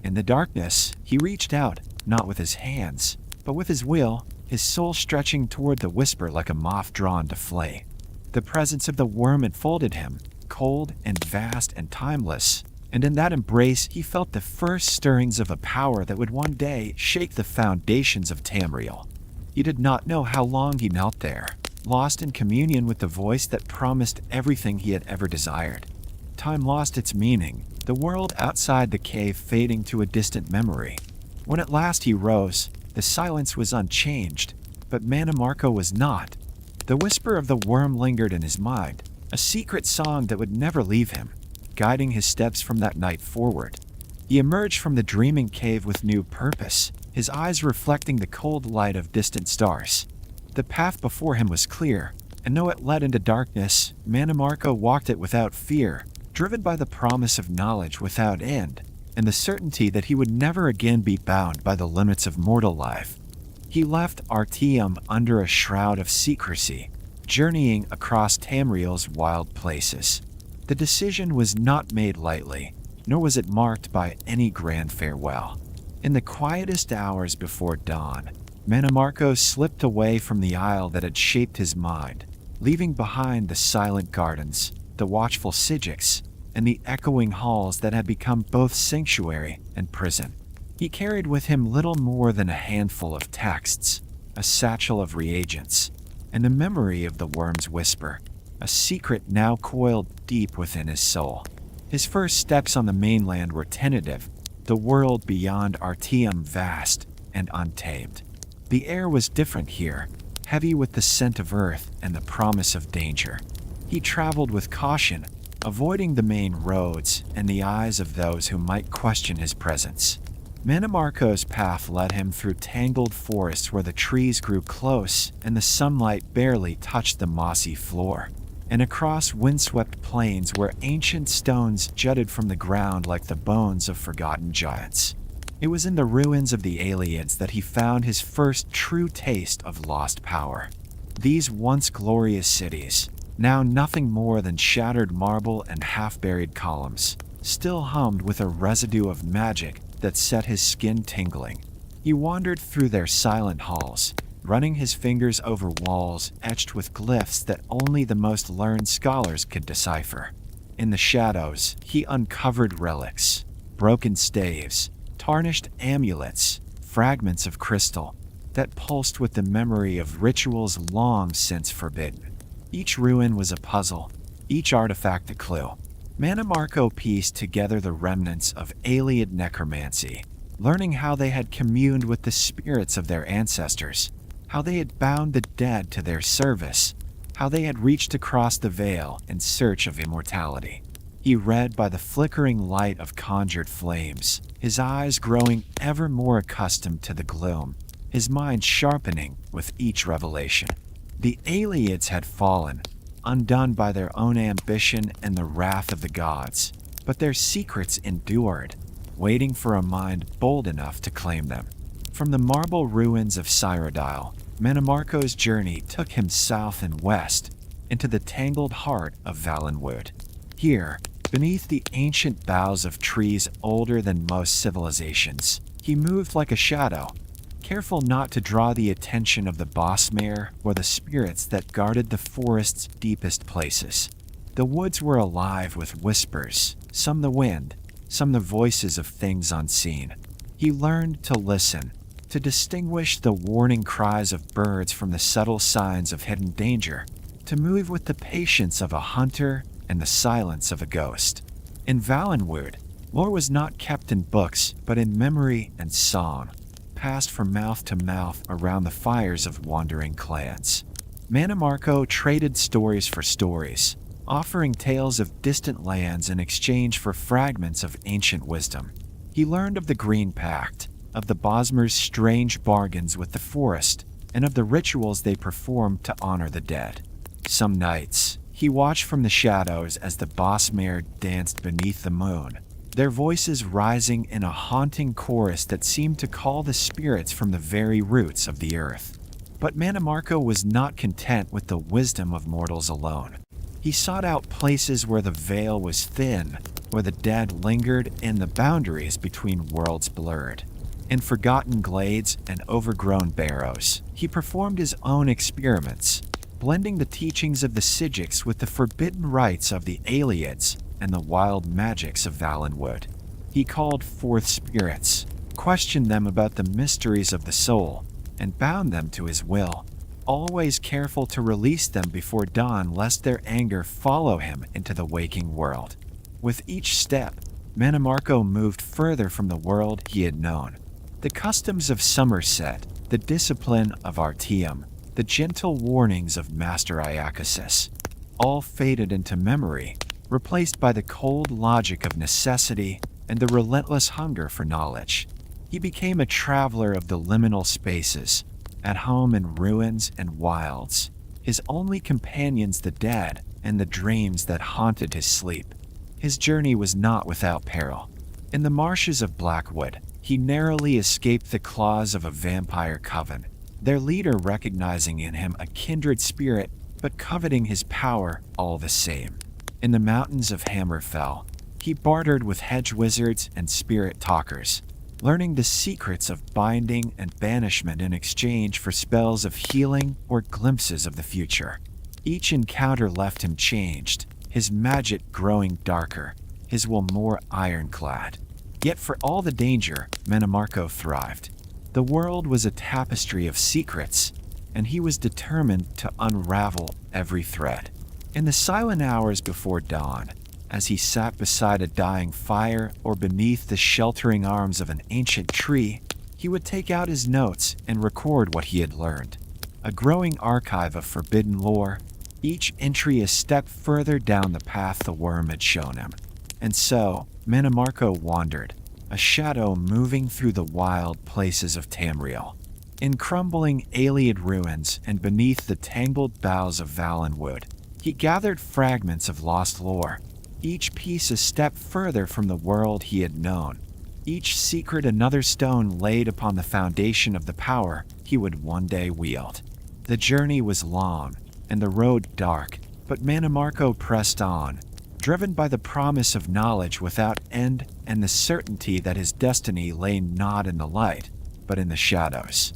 In the darkness, he reached out, not with his hands, but with his will, his soul stretching toward the whisper like a moth drawn to flay. The presence of the worm enfolded him, cold and vast and timeless, and in that embrace he felt the first stirrings of a power that would one day shake the foundations of Tamriel. He did not know how long he knelt there, lost in communion with the voice that promised everything he had ever desired. Time lost its meaning, the world outside the cave fading to a distant memory. When at last he rose, the silence was unchanged, but Mannimarco was not. The whisper of the worm lingered in his mind, a secret song that would never leave him, guiding his steps from that night forward. He emerged from the dreaming cave with new purpose, his eyes reflecting the cold light of distant stars. The path before him was clear, and though it led into darkness, Mannimarco walked it without fear, driven by the promise of knowledge without end, and the certainty that he would never again be bound by the limits of mortal life. He left Artium under a shroud of secrecy, journeying across Tamriel's wild places. The decision was not made lightly, nor was it marked by any grand farewell. In the quietest hours before dawn, Mannimarco slipped away from the isle that had shaped his mind, leaving behind the silent gardens, the watchful Skyrians, and the echoing halls that had become both sanctuary and prison. He carried with him little more than a handful of texts, a satchel of reagents, and the memory of the worm's whisper, a secret now coiled deep within his soul. His first steps on the mainland were tentative, the world beyond Artium vast and untamed. The air was different here, heavy with the scent of earth and the promise of danger. He traveled with caution, avoiding the main roads and the eyes of those who might question his presence. Mannimarco's path led him through tangled forests where the trees grew close and the sunlight barely touched the mossy floor, and across windswept plains where ancient stones jutted from the ground like the bones of forgotten giants. It was in the ruins of the Aliads that he found his first true taste of lost power. These once glorious cities, now nothing more than shattered marble and half-buried columns, still hummed with a residue of magic that set his skin tingling. He wandered through their silent halls, running his fingers over walls etched with glyphs that only the most learned scholars could decipher. In the shadows, he uncovered relics, broken staves, tarnished amulets, fragments of crystal that pulsed with the memory of rituals long since forbidden. Each ruin was a puzzle, each artifact a clue. Mannimarco pieced together the remnants of alien necromancy, learning how they had communed with the spirits of their ancestors, how they had bound the dead to their service, how they had reached across the veil in search of immortality. He read by the flickering light of conjured flames, his eyes growing ever more accustomed to the gloom, his mind sharpening with each revelation. The Aliads had fallen, undone by their own ambition and the wrath of the gods, but their secrets endured, waiting for a mind bold enough to claim them. From the marble ruins of Cyrodiil, Mannimarco's journey took him south and west into the tangled heart of Valenwood. Here, beneath the ancient boughs of trees older than most civilizations, he moved like a shadow, careful not to draw the attention of the boss mare or the spirits that guarded the forest's deepest places. The woods were alive with whispers, some the wind, some the voices of things unseen. He learned to listen, to distinguish the warning cries of birds from the subtle signs of hidden danger, to move with the patience of a hunter and the silence of a ghost. In Valenwood, lore was not kept in books but in memory and song, passed from mouth to mouth around the fires of wandering clans. Mannimarco traded stories for stories, offering tales of distant lands in exchange for fragments of ancient wisdom. He learned of the Green Pact, of the Bosmer's strange bargains with the forest, and of the rituals they performed to honor the dead. Some nights, he watched from the shadows as the Bosmer danced beneath the moon, their voices rising in a haunting chorus that seemed to call the spirits from the very roots of the earth. But Mannimarco was not content with the wisdom of mortals alone. He sought out places where the veil was thin, where the dead lingered and the boundaries between worlds blurred. In forgotten glades and overgrown barrows, he performed his own experiments, blending the teachings of the Sigics with the forbidden rites of the Aliads and the wild magics of Valenwood. He called forth spirits, questioned them about the mysteries of the soul, and bound them to his will, always careful to release them before dawn lest their anger follow him into the waking world. With each step, Mannimarco moved further from the world he had known. The customs of Summerset, the discipline of Artium, the gentle warnings of Master Iacasis, all faded into memory, replaced by the cold logic of necessity and the relentless hunger for knowledge. He became a traveler of the liminal spaces, at home in ruins and wilds, his only companions the dead and the dreams that haunted his sleep. His journey was not without peril. In the marshes of Blackwood, he narrowly escaped the claws of a vampire coven, their leader recognizing in him a kindred spirit but coveting his power all the same. In the mountains of Hammerfell, he bartered with hedge wizards and spirit talkers, learning the secrets of binding and banishment in exchange for spells of healing or glimpses of the future. Each encounter left him changed, his magic growing darker, his will more ironclad. Yet for all the danger, Mannimarco thrived. The world was a tapestry of secrets, and he was determined to unravel every thread. In the silent hours before dawn, as he sat beside a dying fire or beneath the sheltering arms of an ancient tree, he would take out his notes and record what he had learned. A growing archive of forbidden lore, each entry a step further down the path the worm had shown him. And so, Mannimarco wandered, a shadow moving through the wild places of Tamriel. In crumbling Aliad ruins and beneath the tangled boughs of Valenwood, he gathered fragments of lost lore, each piece a step further from the world he had known, each secret another stone laid upon the foundation of the power he would one day wield. The journey was long, and the road dark, but Mannimarco pressed on, driven by the promise of knowledge without end and the certainty that his destiny lay not in the light, but in the shadows.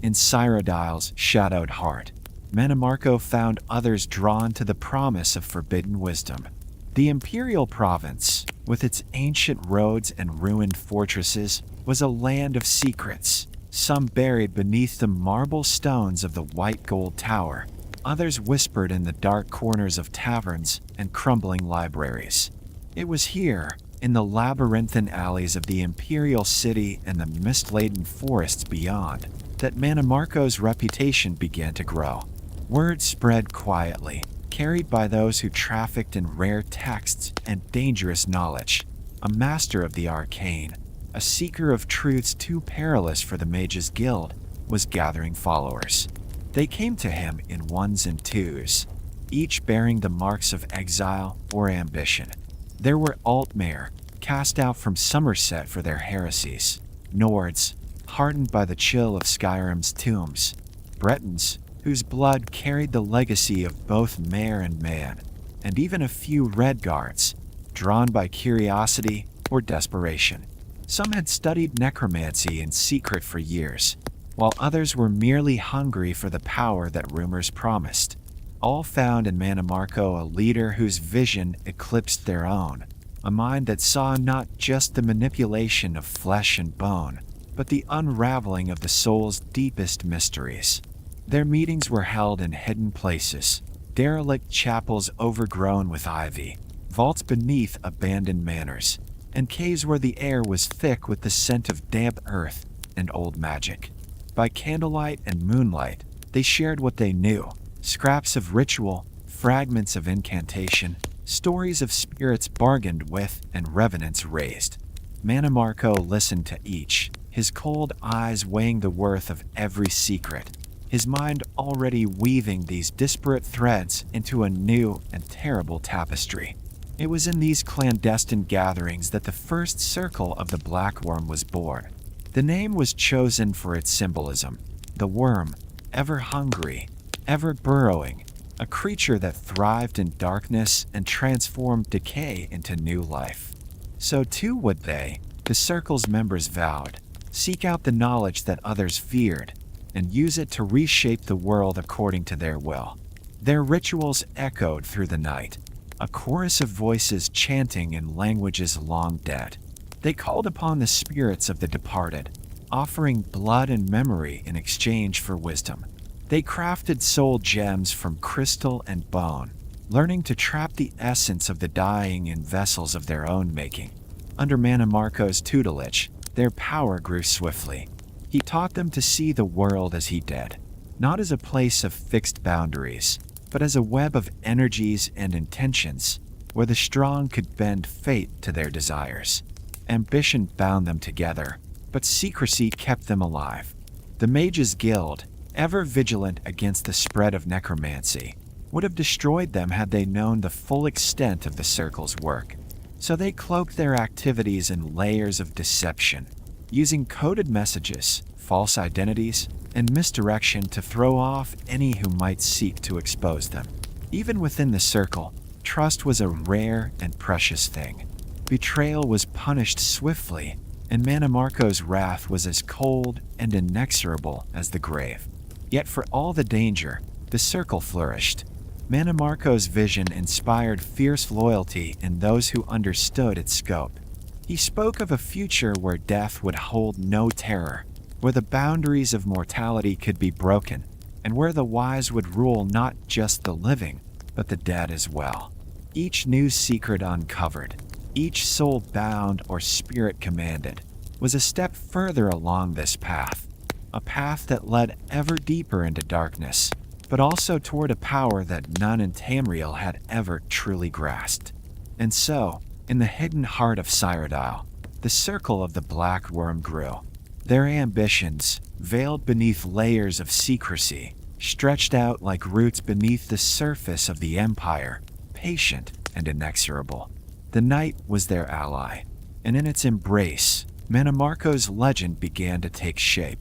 In Cyrodiil's shadowed heart, Mannimarco found others drawn to the promise of forbidden wisdom. The imperial province, with its ancient roads and ruined fortresses, was a land of secrets, some buried beneath the marble stones of the white gold tower, others whispered in the dark corners of taverns and crumbling libraries. It was here, in the labyrinthine alleys of the imperial city and the mist-laden forests beyond, that Mannimarco's reputation began to grow. Word spread quietly, carried by those who trafficked in rare texts and dangerous knowledge. A master of the arcane, a seeker of truths too perilous for the Mages' Guild, was gathering followers. They came to him in ones and twos, each bearing the marks of exile or ambition. There were Altmare, cast out from Summerset for their heresies, Nords, hardened by the chill of Skyrim's tombs, Bretons, whose blood carried the legacy of both mare and man, and even a few Redguards, drawn by curiosity or desperation. Some had studied necromancy in secret for years, while others were merely hungry for the power that rumors promised. All found in Mannimarco a leader whose vision eclipsed their own, a mind that saw not just the manipulation of flesh and bone, but the unraveling of the soul's deepest mysteries. Their meetings were held in hidden places, derelict chapels overgrown with ivy, vaults beneath abandoned manors, and caves where the air was thick with the scent of damp earth and old magic. By candlelight and moonlight, they shared what they knew: scraps of ritual, fragments of incantation, stories of spirits bargained with and revenants raised. Mannimarco listened to each, his cold eyes weighing the worth of every secret, his mind already weaving these disparate threads into a new and terrible tapestry. It was in these clandestine gatherings that the first circle of the Black Worm was born. The name was chosen for its symbolism: the worm, ever hungry, ever burrowing, a creature that thrived in darkness and transformed decay into new life. So too would they, the circle's members vowed, seek out the knowledge that others feared, and use it to reshape the world according to their will. Their rituals echoed through the night, a chorus of voices chanting in languages long dead. They called upon the spirits of the departed, offering blood and memory in exchange for wisdom. They crafted soul gems from crystal and bone, learning to trap the essence of the dying in vessels of their own making. Under Mannimarco's tutelage, their power grew swiftly. He taught them to see the world as he did, not as a place of fixed boundaries, but as a web of energies and intentions, where the strong could bend fate to their desires. Ambition bound them together, but secrecy kept them alive. The Mages' Guild, ever vigilant against the spread of necromancy, would have destroyed them had they known the full extent of the Circle's work. So they cloaked their activities in layers of deception, using coded messages, false identities, and misdirection to throw off any who might seek to expose them. Even within the Circle, trust was a rare and precious thing. Betrayal was punished swiftly, and Mannimarco's wrath was as cold and inexorable as the grave. Yet for all the danger, the Circle flourished. Mannimarco's vision inspired fierce loyalty in those who understood its scope. He spoke of a future where death would hold no terror, where the boundaries of mortality could be broken, and where the wise would rule not just the living, but the dead as well. Each new secret uncovered, each soul bound or spirit commanded, was a step further along this path, a path that led ever deeper into darkness, but also toward a power that none in Tamriel had ever truly grasped. And so, in the hidden heart of Cyrodiil, the circle of the Black Worm grew. Their ambitions, veiled beneath layers of secrecy, stretched out like roots beneath the surface of the Empire, patient and inexorable. The night was their ally, and in its embrace, Mannimarco's legend began to take shape.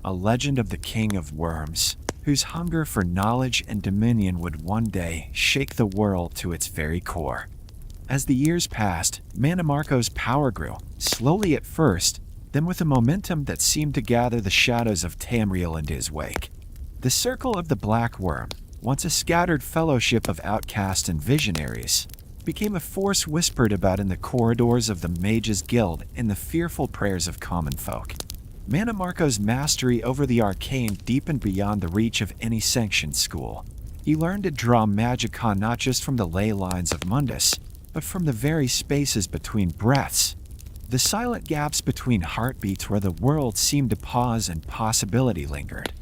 A legend of the King of Worms, whose hunger for knowledge and dominion would one day shake the world to its very core. As the years passed, Mannimarco's power grew, slowly at first, then with a momentum that seemed to gather the shadows of Tamriel into his wake. The Circle of the Black Worm, once a scattered fellowship of outcasts and visionaries, became a force whispered about in the corridors of the Mages Guild and the fearful prayers of common folk. Mannimarco's mastery over the arcane deepened beyond the reach of any sanctioned school. He learned to draw magicka not just from the ley lines of Mundus, but from the very spaces between breaths, the silent gaps between heartbeats where the world seemed to pause and possibility lingered.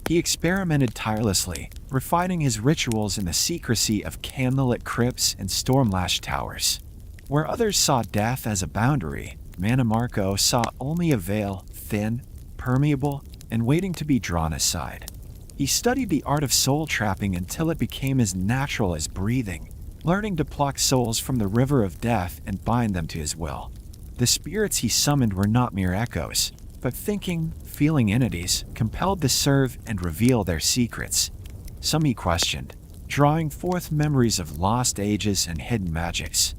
He experimented tirelessly, refining his rituals in the secrecy of candlelit crypts and storm-lashed towers. Where others saw death as a boundary, Mannimarco saw only a veil, thin, permeable, and waiting to be drawn aside. He studied the art of soul trapping until it became as natural as breathing, learning to pluck souls from the river of death and bind them to his will. The spirits he summoned were not mere echoes, but thinking, feeling entities compelled to serve and reveal their secrets. Some he questioned, drawing forth memories of lost ages and hidden magics.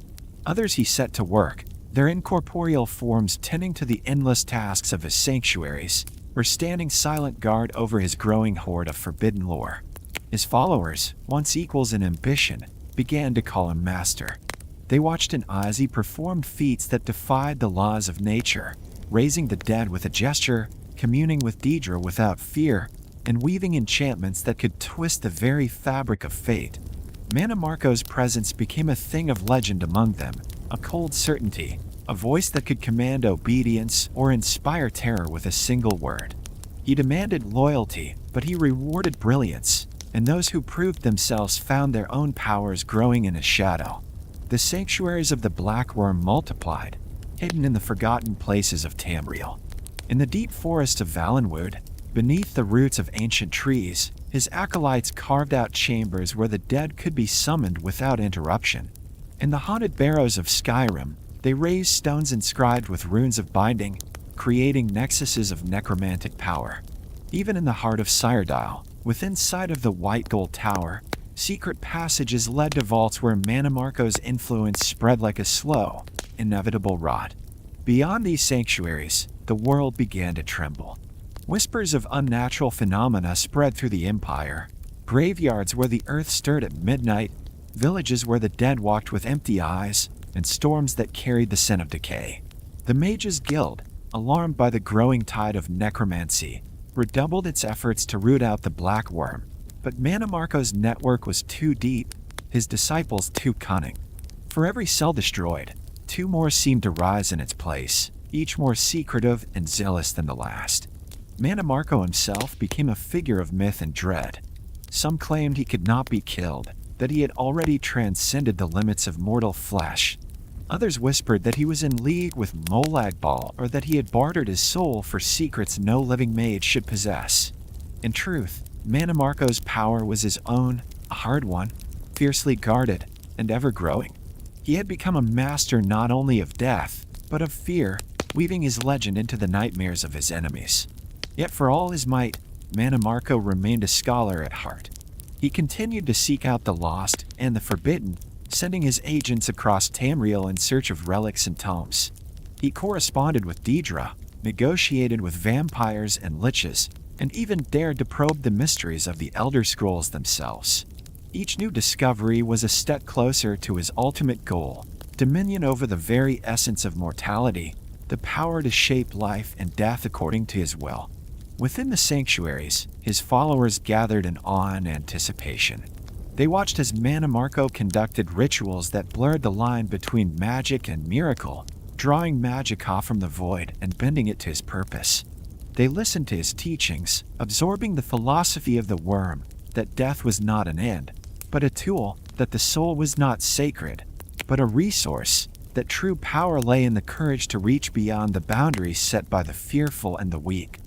Others he set to work, their incorporeal forms tending to the endless tasks of his sanctuaries, or standing silent guard over his growing hoard of forbidden lore. His followers, once equals in ambition, began to call him master. They watched in awe as he performed feats that defied the laws of nature, raising the dead with a gesture, communing with Daedra without fear, and weaving enchantments that could twist the very fabric of fate. Mannimarco's presence became a thing of legend among them, a cold certainty, a voice that could command obedience or inspire terror with a single word. He demanded loyalty, but he rewarded brilliance, and those who proved themselves found their own powers growing in his shadow. The sanctuaries of the Black Worm multiplied, hidden in the forgotten places of Tamriel. In the deep forest of Valenwood, beneath the roots of ancient trees, his acolytes carved out chambers where the dead could be summoned without interruption. In the haunted barrows of Skyrim, they raised stones inscribed with runes of binding, creating nexuses of necromantic power. Even in the heart of Cyrodiil, within sight of the White Gold Tower, secret passages led to vaults where Mannimarco's influence spread like a slow, inevitable rot. Beyond these sanctuaries, the world began to tremble. Whispers of unnatural phenomena spread through the empire, graveyards where the earth stirred at midnight, villages where the dead walked with empty eyes, and storms that carried the scent of decay. The Mages Guild, alarmed by the growing tide of necromancy, redoubled its efforts to root out the Black Worm. But Mannimarco's network was too deep, his disciples too cunning. For every cell destroyed, two more seemed to rise in its place, each more secretive and zealous than the last. Mannimarco himself became a figure of myth and dread. Some claimed he could not be killed, that he had already transcended the limits of mortal flesh. Others whispered that he was in league with Molagbal or that he had bartered his soul for secrets no living mage should possess. In truth, Mannimarco's power was his own, a hard one, fiercely guarded, and ever-growing. He had become a master not only of death, but of fear, weaving his legend into the nightmares of his enemies. Yet for all his might, Mannimarco remained a scholar at heart. He continued to seek out the lost and the forbidden, sending his agents across Tamriel in search of relics and tomes. He corresponded with Daedra, negotiated with vampires and liches, and even dared to probe the mysteries of the Elder Scrolls themselves. Each new discovery was a step closer to his ultimate goal, dominion over the very essence of mortality, the power to shape life and death according to his will. Within the sanctuaries, his followers gathered in awe and anticipation. They watched as Mannimarco conducted rituals that blurred the line between magic and miracle, drawing magicka from the void and bending it to his purpose. They listened to his teachings, absorbing the philosophy of the worm, that death was not an end, but a tool, that the soul was not sacred, but a resource, that true power lay in the courage to reach beyond the boundaries set by the fearful and the weak.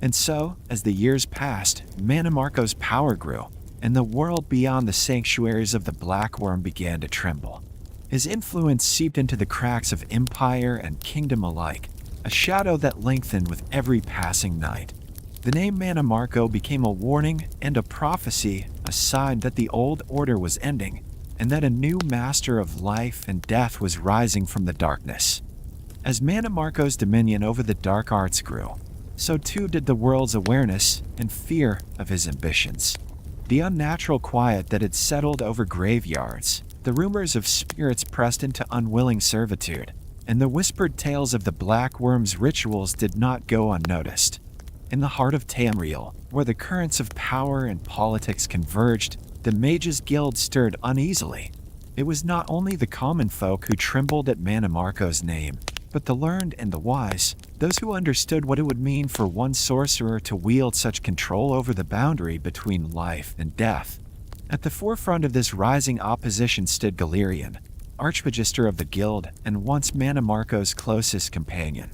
And so, as the years passed, Mannimarco's power grew, and the world beyond the sanctuaries of the Black Worm began to tremble. His influence seeped into the cracks of empire and kingdom alike, a shadow that lengthened with every passing night. The name Mannimarco became a warning and a prophecy, a sign that the old order was ending, and that a new master of life and death was rising from the darkness. As Mannimarco's dominion over the dark arts grew, so too did the world's awareness and fear of his ambitions. The unnatural quiet that had settled over graveyards, the rumors of spirits pressed into unwilling servitude, and the whispered tales of the Black Worm's rituals did not go unnoticed. In the heart of Tamriel, where the currents of power and politics converged, the Mages Guild stirred uneasily. It was not only the common folk who trembled at Mannimarco's name, but the learned and the wise, those who understood what it would mean for one sorcerer to wield such control over the boundary between life and death. At the forefront of this rising opposition stood Galerion, archmagister of the guild and once Mannimarco's closest companion.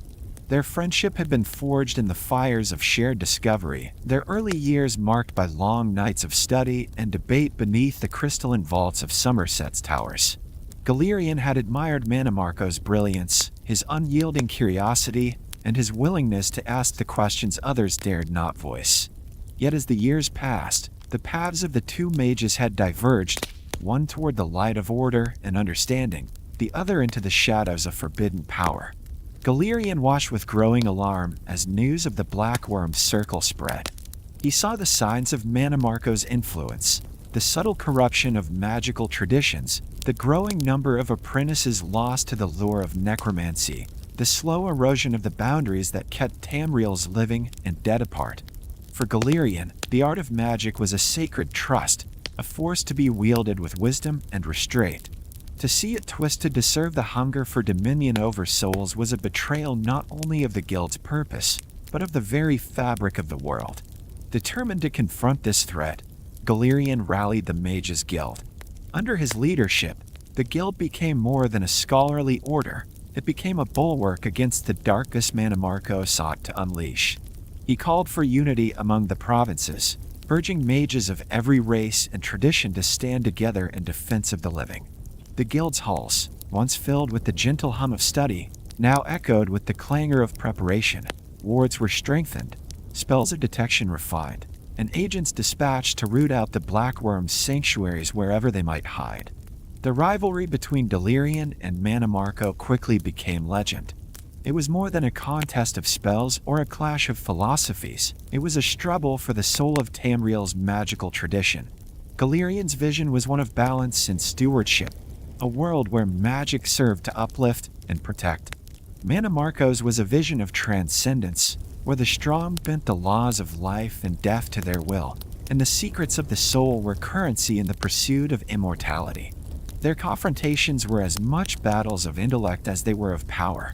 Their friendship had been forged in the fires of shared discovery, their early years marked by long nights of study and debate beneath the crystalline vaults of Summerset's towers. Galerion had admired Mannimarco's brilliance, his unyielding curiosity, and his willingness to ask the questions others dared not voice. Yet as the years passed, the paths of the two mages had diverged, one toward the light of order and understanding, the other into the shadows of forbidden power. Galerion watched with growing alarm as news of the Black Worm's circle spread. He saw the signs of Mannimarco's influence, the subtle corruption of magical traditions, the growing number of apprentices lost to the lure of necromancy, the slow erosion of the boundaries that kept Tamriel's living and dead apart. For Galerion, the art of magic was a sacred trust, a force to be wielded with wisdom and restraint. To see it twisted to serve the hunger for dominion over souls was a betrayal not only of the guild's purpose, but of the very fabric of the world. Determined to confront this threat, Galerion rallied the Mages Guild. Under his leadership, the guild became more than a scholarly order. It became a bulwark against the darkest Mannimarco sought to unleash. He called for unity among the provinces, urging mages of every race and tradition to stand together in defense of the living. The guild's halls, once filled with the gentle hum of study, now echoed with the clangor of preparation. Wards were strengthened, spells of detection refined, and agents dispatched to root out the Black Worm's sanctuaries wherever they might hide. The rivalry between Galerion and Mannimarco quickly became legend. It was more than a contest of spells or a clash of philosophies. It was a struggle for the soul of Tamriel's magical tradition. Galerion's vision was one of balance and stewardship, a world where magic served to uplift and protect. Mannimarco's was a vision of transcendence, where the strong bent the laws of life and death to their will, and the secrets of the soul were currency in the pursuit of immortality. Their confrontations were as much battles of intellect as they were of power.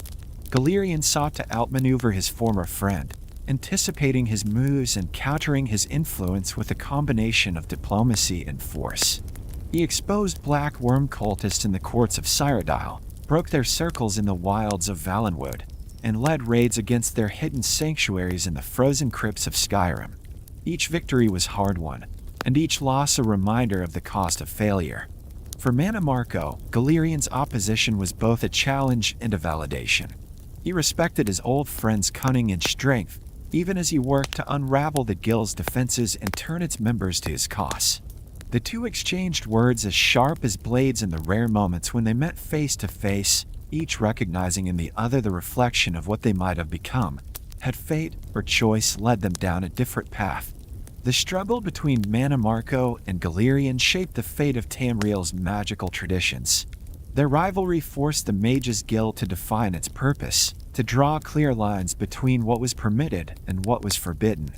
Galerion sought to outmaneuver his former friend, anticipating his moves and countering his influence with a combination of diplomacy and force. He exposed Black Worm cultists in the courts of Cyrodiil, broke their circles in the wilds of Valenwood, and led raids against their hidden sanctuaries in the frozen crypts of Skyrim. Each victory was hard-won, and each loss a reminder of the cost of failure. For Mannimarco, Galerion's opposition was both a challenge and a validation. He respected his old friend's cunning and strength, even as he worked to unravel the guild's defenses and turn its members to his cause. The two exchanged words as sharp as blades in the rare moments when they met face to face, each recognizing in the other the reflection of what they might have become, had fate or choice led them down a different path. The struggle between Mannimarco and Galerion shaped the fate of Tamriel's magical traditions. Their rivalry forced the Mages Guild to define its purpose, to draw clear lines between what was permitted and what was forbidden.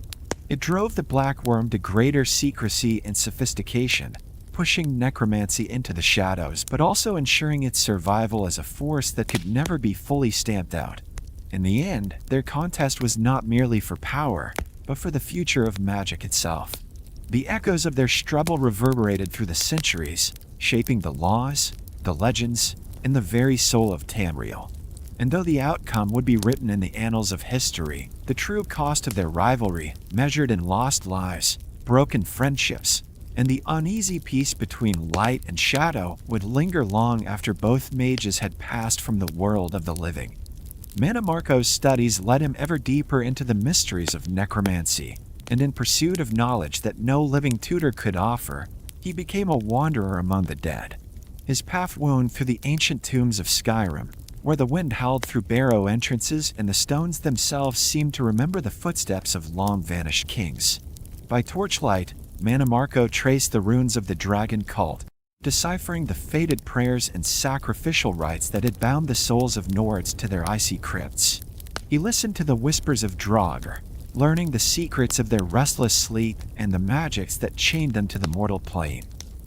It drove the Black Worm to greater secrecy and sophistication, pushing necromancy into the shadows but also ensuring its survival as a force that could never be fully stamped out. In the end, their contest was not merely for power, but for the future of magic itself. The echoes of their struggle reverberated through the centuries, shaping the laws, the legends, and the very soul of Tamriel. And though the outcome would be written in the annals of history, the true cost of their rivalry, measured in lost lives, broken friendships, and the uneasy peace between light and shadow, would linger long after both mages had passed from the world of the living. Mannimarco's studies led him ever deeper into the mysteries of necromancy, and in pursuit of knowledge that no living tutor could offer, he became a wanderer among the dead. His path wound through the ancient tombs of Skyrim, where the wind howled through barrow entrances and the stones themselves seemed to remember the footsteps of long-vanished kings. By torchlight, Mannimarco traced the runes of the dragon cult, deciphering the fated prayers and sacrificial rites that had bound the souls of Nords to their icy crypts. He listened to the whispers of Draugr, learning the secrets of their restless sleep and the magics that chained them to the mortal plane.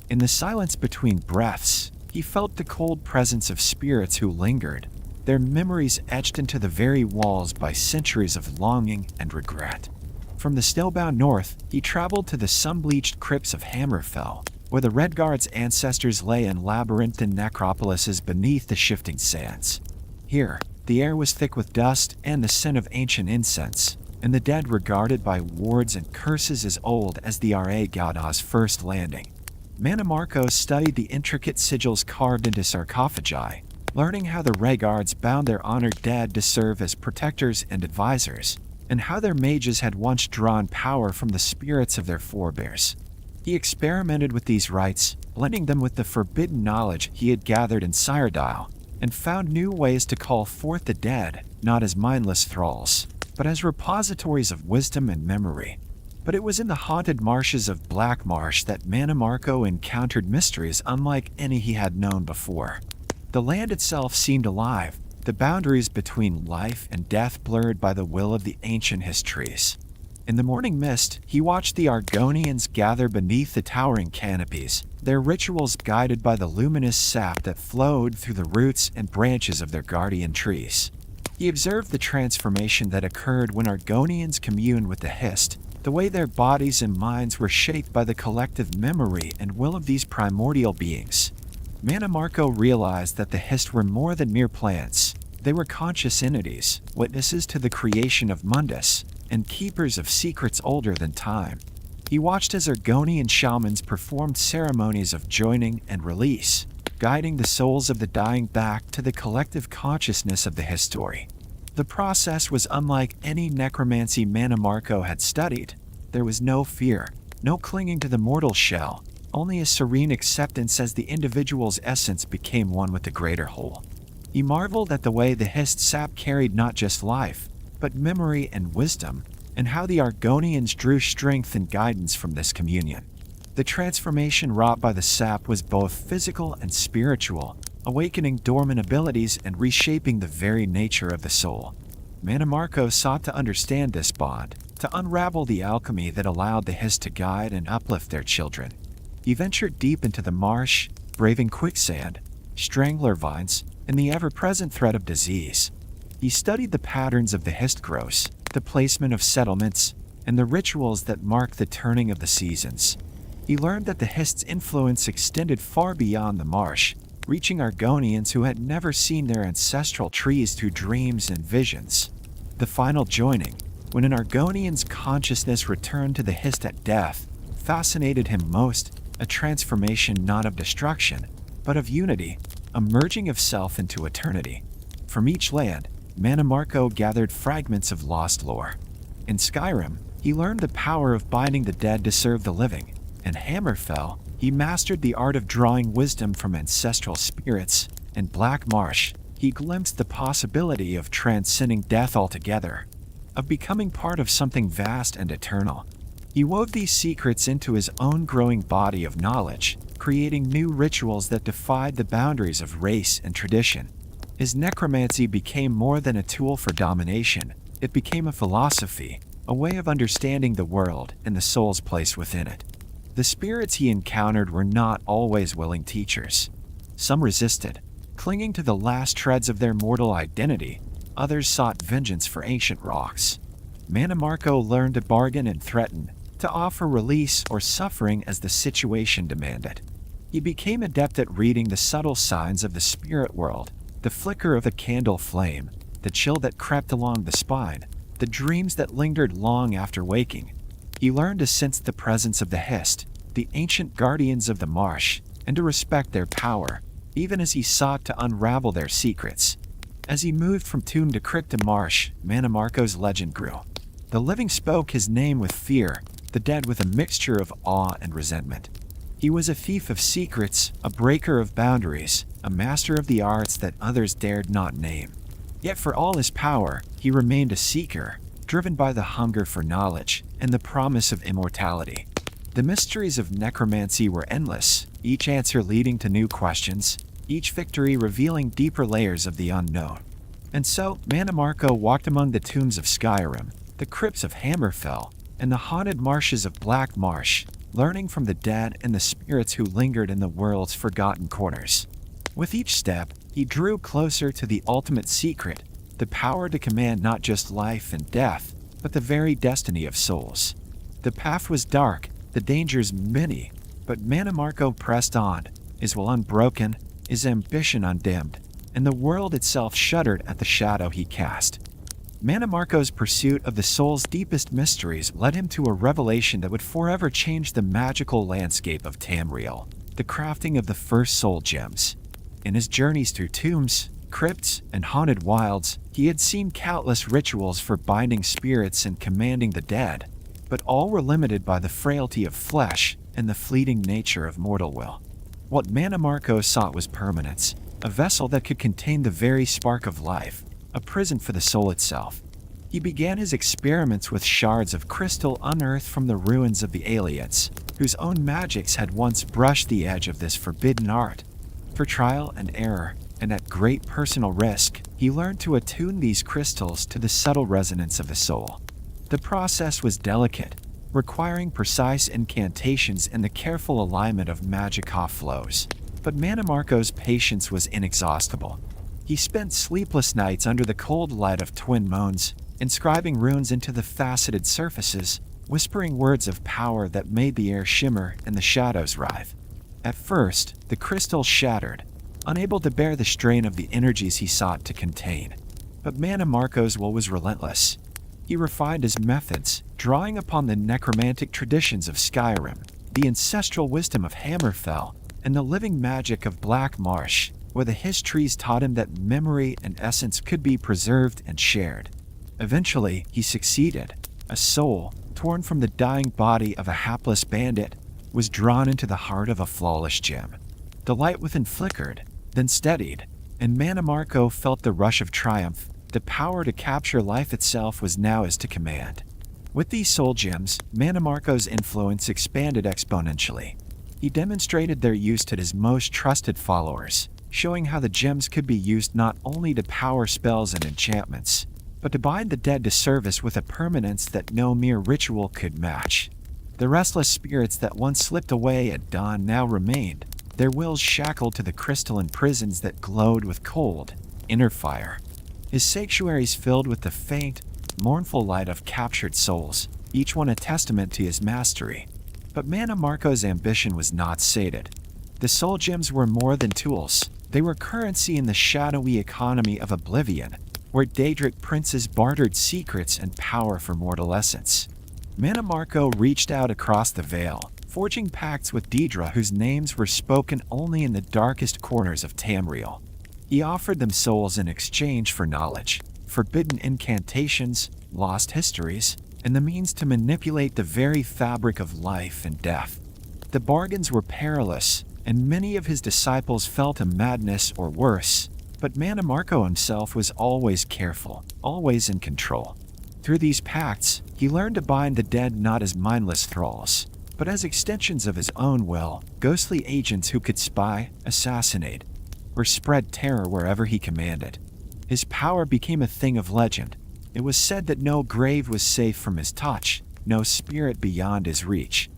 In the silence between breaths, he felt the cold presence of spirits who lingered, their memories etched into the very walls by centuries of longing and regret. From the snowbound north, he traveled to the sun-bleached crypts of Hammerfell, where the Redguard's ancestors lay in labyrinthine necropolises beneath the shifting sands. Here, the air was thick with dust and the scent of ancient incense, and the dead regarded by wards and curses as old as the Arachgaud's first landing. Mannimarco studied the intricate sigils carved into sarcophagi, learning how the Redguards bound their honored dead to serve as protectors and advisors, and how their mages had once drawn power from the spirits of their forebears. He experimented with these rites, blending them with the forbidden knowledge he had gathered in Cyrodiil, and found new ways to call forth the dead, not as mindless thralls, but as repositories of wisdom and memory. But it was in the haunted marshes of Black Marsh that Mannimarco encountered mysteries unlike any he had known before. The land itself seemed alive, the boundaries between life and death blurred by the will of the ancient histories. In the morning mist, he watched the Argonians gather beneath the towering canopies, their rituals guided by the luminous sap that flowed through the roots and branches of their guardian trees. He observed the transformation that occurred when Argonians communed with the Hist, the way their bodies and minds were shaped by the collective memory and will of these primordial beings. Mannimarco realized that the Hist were more than mere plants. They were conscious entities, witnesses to the creation of Mundus, and keepers of secrets older than time. He watched as Argonian shamans performed ceremonies of joining and release, guiding the souls of the dying back to the collective consciousness of the history. The process was unlike any necromancy Mannimarco had studied. There was no fear, no clinging to the mortal shell, only a serene acceptance as the individual's essence became one with the greater whole. He marveled at the way the Hist sap carried not just life, but memory and wisdom, and how the Argonians drew strength and guidance from this communion. The transformation wrought by the sap was both physical and spiritual, awakening dormant abilities and reshaping the very nature of the soul. Mannimarco sought to understand this bond, to unravel the alchemy that allowed the Hist to guide and uplift their children. He ventured deep into the marsh, braving quicksand, strangler vines, and the ever-present threat of disease. He studied the patterns of the Hist growths, the placement of settlements, and the rituals that mark the turning of the seasons. He learned that the Hist's influence extended far beyond the marsh, reaching Argonians who had never seen their ancestral trees through dreams and visions. The final joining, when an Argonian's consciousness returned to the Hist at death, fascinated him most, a transformation not of destruction, but of unity, a merging of self into eternity. From each land, Mannimarco gathered fragments of lost lore. In Skyrim, he learned the power of binding the dead to serve the living. In Hammerfell, he mastered the art of drawing wisdom from ancestral spirits. In Black Marsh, he glimpsed the possibility of transcending death altogether, of becoming part of something vast and eternal. He wove these secrets into his own growing body of knowledge, creating new rituals that defied the boundaries of race and tradition. His necromancy became more than a tool for domination. It became a philosophy, a way of understanding the world and the soul's place within it. The spirits he encountered were not always willing teachers. Some resisted, clinging to the last shreds of their mortal identity. Others sought vengeance for ancient rocks. Mannimarco learned to bargain and threaten, to offer release or suffering as the situation demanded. He became adept at reading the subtle signs of the spirit world, the flicker of a candle flame, the chill that crept along the spine, the dreams that lingered long after waking. He learned to sense the presence of the Hist, the ancient guardians of the marsh, and to respect their power, even as he sought to unravel their secrets. As he moved from tomb to crypt to marsh, Mannimarco's legend grew. The living spoke his name with fear, the dead with a mixture of awe and resentment. He was a thief of secrets, a breaker of boundaries, a master of the arts that others dared not name. Yet for all his power, he remained a seeker, driven by the hunger for knowledge and the promise of immortality. The mysteries of necromancy were endless, each answer leading to new questions, each victory revealing deeper layers of the unknown. And so, Mannimarco walked among the tombs of Skyrim, the crypts of Hammerfell, and the haunted marshes of Black Marsh, learning from the dead and the spirits who lingered in the world's forgotten corners. With each step, he drew closer to the ultimate secret, the power to command not just life and death, but the very destiny of souls. The path was dark, the dangers many, but Mannimarco pressed on, his will unbroken, his ambition undimmed, and the world itself shuddered at the shadow he cast. Mannimarco's pursuit of the soul's deepest mysteries led him to a revelation that would forever change the magical landscape of Tamriel, the crafting of the first soul gems. In his journeys through tombs, crypts, and haunted wilds, he had seen countless rituals for binding spirits and commanding the dead, but all were limited by the frailty of flesh and the fleeting nature of mortal will. What Mannimarco sought was permanence, a vessel that could contain the very spark of life, a prison for the soul itself. He began his experiments with shards of crystal unearthed from the ruins of the Aliates, whose own magics had once brushed the edge of this forbidden art. For trial and error, and at great personal risk, he learned to attune these crystals to the subtle resonance of the soul. The process was delicate, requiring precise incantations and the careful alignment of magica flows. But Mannimarco's patience was inexhaustible. He spent sleepless nights under the cold light of twin moons, inscribing runes into the faceted surfaces, whispering words of power that made the air shimmer and the shadows writhe. At first, the crystals shattered, unable to bear the strain of the energies he sought to contain. But Mannimarco's will was relentless. He refined his methods, drawing upon the necromantic traditions of Skyrim, the ancestral wisdom of Hammerfell, and the living magic of Black Marsh, where the histories taught him that memory and essence could be preserved and shared. Eventually, he succeeded. A soul, torn from the dying body of a hapless bandit, was drawn into the heart of a flawless gem. The light within flickered, then steadied, and Mannimarco felt the rush of triumph. The power to capture life itself was now his to command. With these soul gems, Mannimarco's influence expanded exponentially. He demonstrated their use to his most trusted followers, showing how the gems could be used not only to power spells and enchantments, but to bind the dead to service with a permanence that no mere ritual could match. The restless spirits that once slipped away at dawn now remained, their wills shackled to the crystalline prisons that glowed with cold, inner fire. His sanctuaries filled with the faint, mournful light of captured souls, each one a testament to his mastery. But Mannimarco's ambition was not sated. The soul gems were more than tools. They were currency in the shadowy economy of Oblivion, where Daedric princes bartered secrets and power for mortal essence. Mannimarco reached out across the Vale, forging pacts with Daedra whose names were spoken only in the darkest corners of Tamriel. He offered them souls in exchange for knowledge, forbidden incantations, lost histories, and the means to manipulate the very fabric of life and death. The bargains were perilous, and many of his disciples fell to madness or worse, but Mannimarco himself was always careful, always in control. Through these pacts, he learned to bind the dead not as mindless thralls, but as extensions of his own will, ghostly agents who could spy, assassinate, or spread terror wherever he commanded. His power became a thing of legend. It was said that no grave was safe from his touch, no spirit beyond his reach.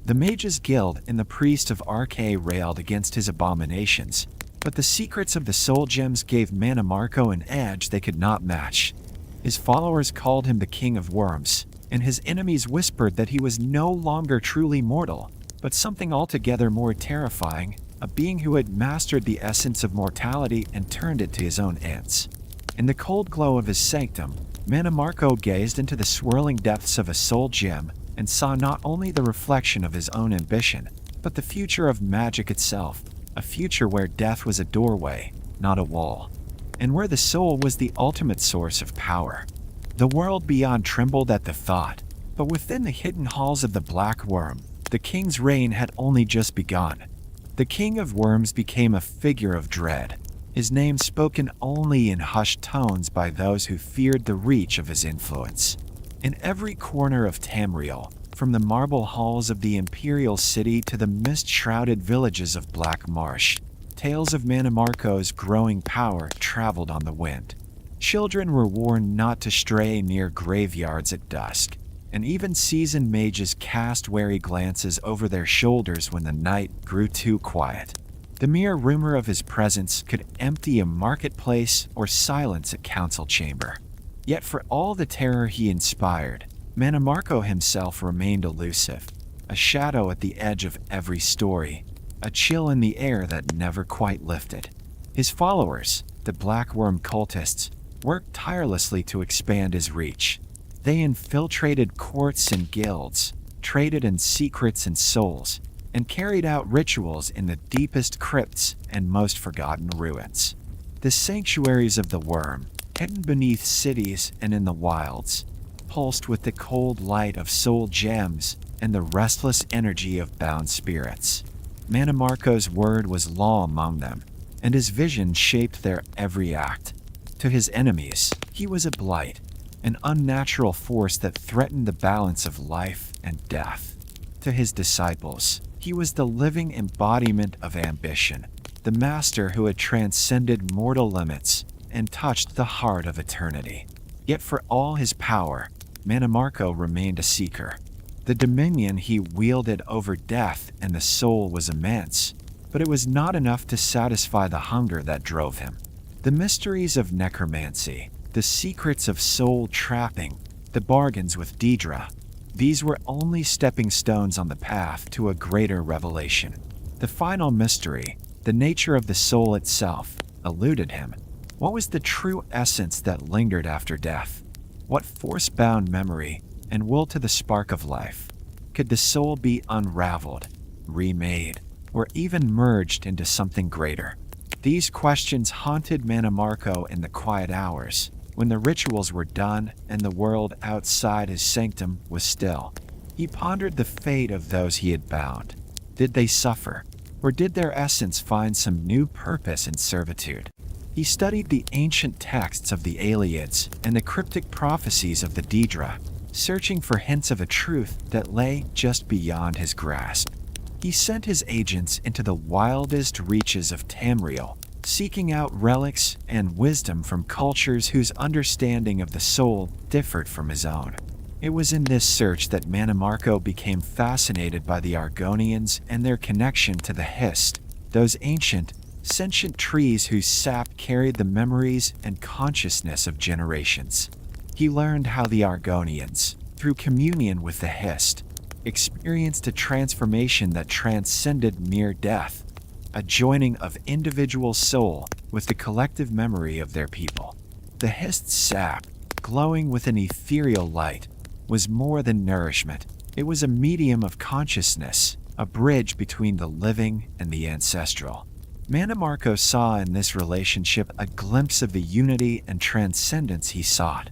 The Mages Guild and the Priest of Arche railed against his abominations, but the secrets of the soul gems gave Mannimarco an edge they could not match. His followers called him the King of Worms, and his enemies whispered that he was no longer truly mortal, but something altogether more terrifying, a being who had mastered the essence of mortality and turned it to his own ends. In the cold glow of his sanctum, Mannimarco gazed into the swirling depths of a soul gem and saw not only the reflection of his own ambition, but the future of magic itself, a future where death was a doorway, not a wall, and where the soul was the ultimate source of power. The world beyond trembled at the thought, but within the hidden halls of the Black Worm, the king's reign had only just begun. The King of Worms became a figure of dread, his name spoken only in hushed tones by those who feared the reach of his influence. In every corner of Tamriel, from the marble halls of the imperial city to the mist-shrouded villages of Black Marsh, tales of Mannimarco's growing power traveled on the wind. Children were warned not to stray near graveyards at dusk, and even seasoned mages cast wary glances over their shoulders when the night grew too quiet. The mere rumor of his presence could empty a marketplace or silence a council chamber. Yet for all the terror he inspired, Mannimarco himself remained elusive, a shadow at the edge of every story, a chill in the air that never quite lifted. His followers, the Black Worm cultists, worked tirelessly to expand his reach. They infiltrated courts and guilds, traded in secrets and souls, and carried out rituals in the deepest crypts and most forgotten ruins. The sanctuaries of the Worm, hidden beneath cities and in the wilds, pulsed with the cold light of soul gems and the restless energy of bound spirits. Mannimarco's word was law among them, and his vision shaped their every act. To his enemies, he was a blight, an unnatural force that threatened the balance of life and death. To his disciples, he was the living embodiment of ambition, the master who had transcended mortal limits and touched the heart of eternity. Yet for all his power, Mannimarco remained a seeker. The dominion he wielded over death and the soul was immense, but it was not enough to satisfy the hunger that drove him. The mysteries of necromancy, the secrets of soul trapping, the bargains with Daedra, these were only stepping stones on the path to a greater revelation. The final mystery, the nature of the soul itself, eluded him. What was the true essence that lingered after death? What force-bound memory and will to the spark of life? Could the soul be unraveled, remade, or even merged into something greater? These questions haunted Mannimarco in the quiet hours, when the rituals were done and the world outside his sanctum was still. He pondered the fate of those he had bound. Did they suffer, or did their essence find some new purpose in servitude? He studied the ancient texts of the Aeliads and the cryptic prophecies of the Daedra, searching for hints of a truth that lay just beyond his grasp. He sent his agents into the wildest reaches of Tamriel, seeking out relics and wisdom from cultures whose understanding of the soul differed from his own. It was in this search that Mannimarco became fascinated by the Argonians and their connection to the Hist, those ancient, sentient trees whose sap carried the memories and consciousness of generations. He learned how the Argonians, through communion with the Hist, experienced a transformation that transcended mere death, a joining of individual soul with the collective memory of their people. The Hist's sap, glowing with an ethereal light, was more than nourishment. It was a medium of consciousness, a bridge between the living and the ancestral. Mannimarco saw in this relationship a glimpse of the unity and transcendence he sought,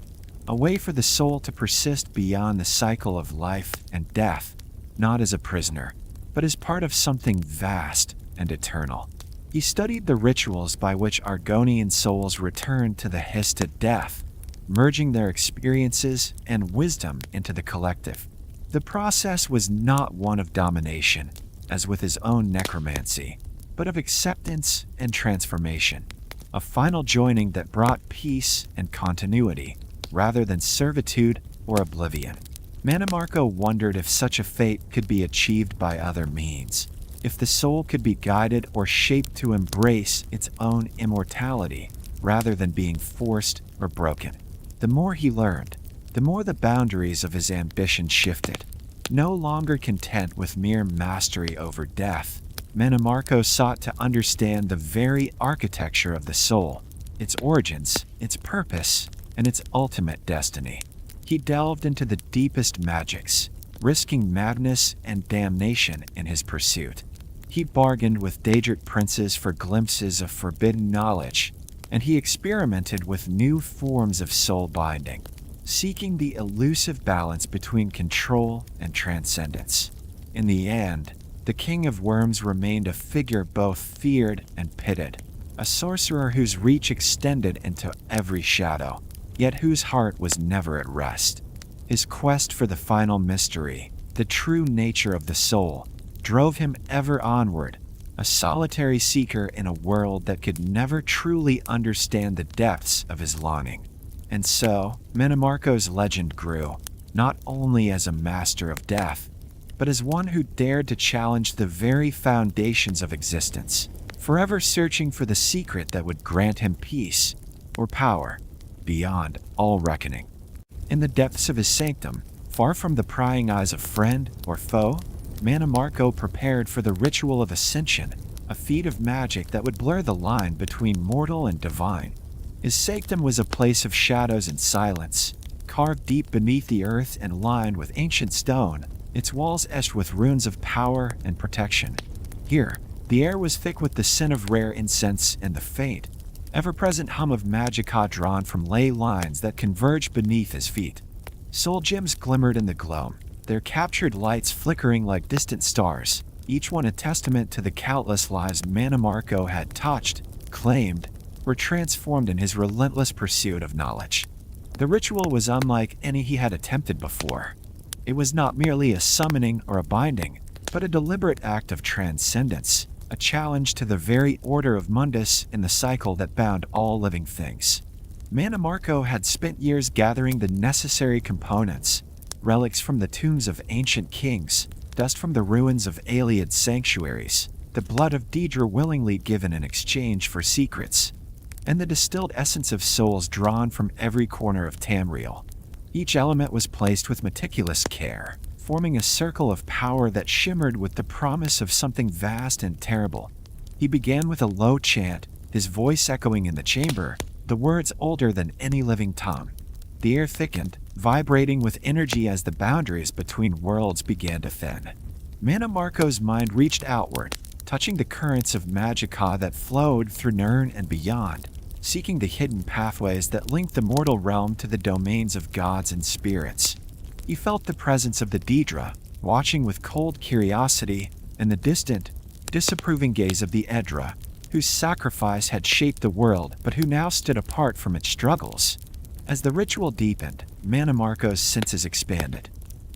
a way for the soul to persist beyond the cycle of life and death, not as a prisoner, but as part of something vast and eternal. He studied the rituals by which Argonian souls returned to the Hist at death, merging their experiences and wisdom into the collective. The process was not one of domination, as with his own necromancy, but of acceptance and transformation, a final joining that brought peace and continuity, rather than servitude or oblivion. Mannimarco wondered if such a fate could be achieved by other means, if the soul could be guided or shaped to embrace its own immortality, rather than being forced or broken. The more he learned, the more the boundaries of his ambition shifted. No longer content with mere mastery over death, Mannimarco sought to understand the very architecture of the soul, its origins, its purpose, and its ultimate destiny. He delved into the deepest magics, risking madness and damnation in his pursuit. He bargained with Daedric princes for glimpses of forbidden knowledge, and he experimented with new forms of soul binding, seeking the elusive balance between control and transcendence. In the end, the King of Worms remained a figure both feared and pitied, a sorcerer whose reach extended into every shadow, yet whose heart was never at rest. His quest for the final mystery, the true nature of the soul, drove him ever onward, a solitary seeker in a world that could never truly understand the depths of his longing. And so, Mannimarco's legend grew, not only as a master of death, but as one who dared to challenge the very foundations of existence, forever searching for the secret that would grant him peace or power beyond all reckoning. In the depths of his sanctum, far from the prying eyes of friend or foe, Mannimarco prepared for the ritual of ascension, a feat of magic that would blur the line between mortal and divine. His sanctum was a place of shadows and silence, carved deep beneath the earth and lined with ancient stone, its walls etched with runes of power and protection. Here, the air was thick with the scent of rare incense and the faint, ever-present hum of magicka drawn from ley lines that converged beneath his feet. Soul gems glimmered in the gloam, their captured lights flickering like distant stars, each one a testament to the countless lives Mannimarco had touched, claimed, or transformed in his relentless pursuit of knowledge. The ritual was unlike any he had attempted before. It was not merely a summoning or a binding, but a deliberate act of transcendence, a challenge to the very order of mundus in the cycle that bound all living things. Mannimarco had spent years gathering the necessary components, relics from the tombs of ancient kings, dust from the ruins of Ayleid sanctuaries, the blood of Daedra willingly given in exchange for secrets, and the distilled essence of souls drawn from every corner of Tamriel. Each element was placed with meticulous care, forming a circle of power that shimmered with the promise of something vast and terrible. He began with a low chant, his voice echoing in the chamber, the words older than any living tongue. The air thickened, vibrating with energy as the boundaries between worlds began to thin. Mannimarco's mind reached outward, touching the currents of magicka that flowed through Nirn and beyond, seeking the hidden pathways that linked the mortal realm to the domains of gods and spirits. He felt the presence of the Daedra, watching with cold curiosity, and the distant, disapproving gaze of the Edra, whose sacrifice had shaped the world but who now stood apart from its struggles. As the ritual deepened, Mannimarco's senses expanded.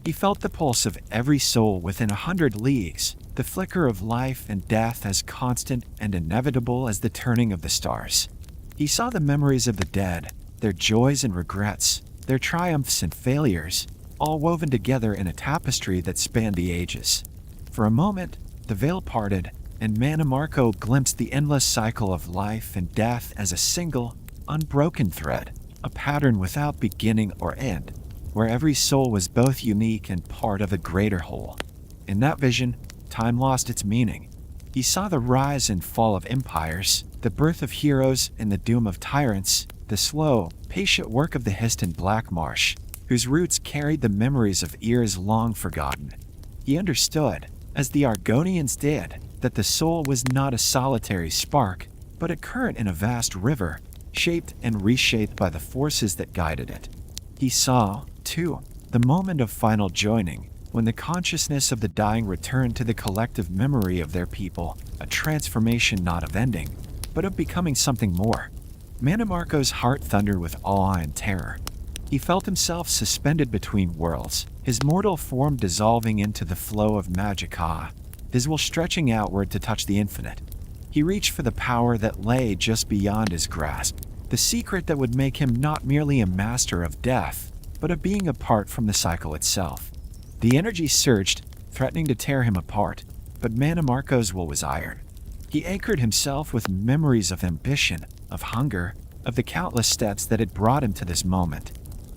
He felt the pulse of every soul within 100 leagues, the flicker of life and death as constant and inevitable as the turning of the stars. He saw the memories of the dead, their joys and regrets, their triumphs and failures, all woven together in a tapestry that spanned the ages. For a moment, the veil parted, and Mannimarco glimpsed the endless cycle of life and death as a single, unbroken thread, a pattern without beginning or end, where every soul was both unique and part of a greater whole. In that vision, time lost its meaning. He saw the rise and fall of empires, the birth of heroes and the doom of tyrants, the slow, patient work of the Histon Black Marsh, whose roots carried the memories of eras long forgotten. He understood, as the Argonians did, that the soul was not a solitary spark, but a current in a vast river, shaped and reshaped by the forces that guided it. He saw, too, the moment of final joining, when the consciousness of the dying returned to the collective memory of their people, a transformation not of ending, but of becoming something more. Mannimarco's heart thundered with awe and terror. He felt himself suspended between worlds, his mortal form dissolving into the flow of magicka, his will stretching outward to touch the infinite. He reached for the power that lay just beyond his grasp, the secret that would make him not merely a master of death, but a being apart from the cycle itself. The energy surged, threatening to tear him apart, but Mannimarco's will was iron. He anchored himself with memories of ambition, of hunger, of the countless steps that had brought him to this moment.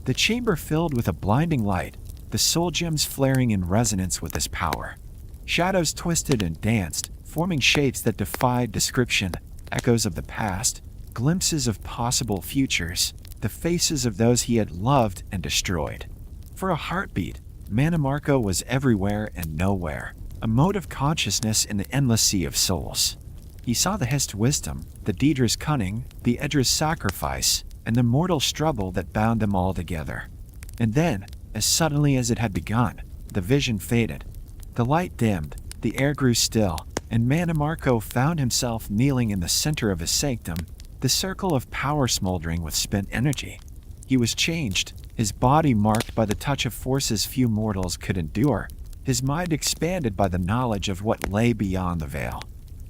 The chamber filled with a blinding light, the soul gems flaring in resonance with his power. Shadows twisted and danced, forming shapes that defied description, echoes of the past, glimpses of possible futures, the faces of those he had loved and destroyed. For a heartbeat, Mannimarco was everywhere and nowhere, a mode of consciousness in the endless sea of souls. He saw the Hist wisdom, the Daedra's cunning, the Edra's sacrifice, and the mortal struggle that bound them all together. And then, as suddenly as it had begun, the vision faded. The light dimmed, the air grew still, and Mannimarco found himself kneeling in the center of his sanctum, the circle of power smoldering with spent energy. He was changed, his body marked by the touch of forces few mortals could endure, his mind expanded by the knowledge of what lay beyond the veil.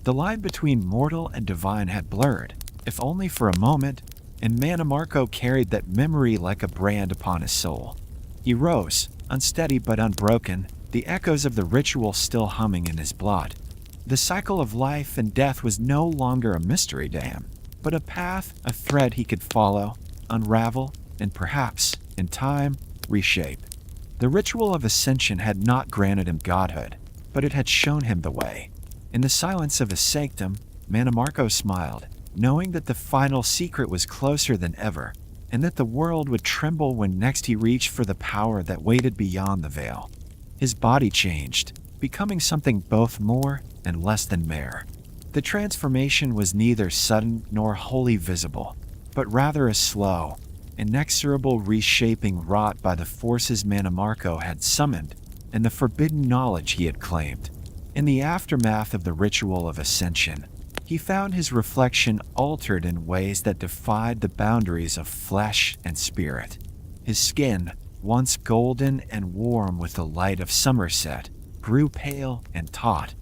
The line between mortal and divine had blurred, if only for a moment, and Mannimarco carried that memory like a brand upon his soul. He rose, unsteady but unbroken, the echoes of the ritual still humming in his blood. The cycle of life and death was no longer a mystery to him, but a path, a thread he could follow, unravel, and perhaps, in time, reshape. The ritual of ascension had not granted him godhood, but it had shown him the way. In the silence of his sanctum, Mannimarco smiled, knowing that the final secret was closer than ever, and that the world would tremble when next he reached for the power that waited beyond the veil. His body changed, becoming something both more and less than mere. The transformation was neither sudden nor wholly visible, but rather a slow, inexorable reshaping wrought by the forces Mannimarco had summoned and the forbidden knowledge he had claimed. In the aftermath of the ritual of ascension, he found his reflection altered in ways that defied the boundaries of flesh and spirit. His skin, once golden and warm with the light of Summerset, grew pale and taut,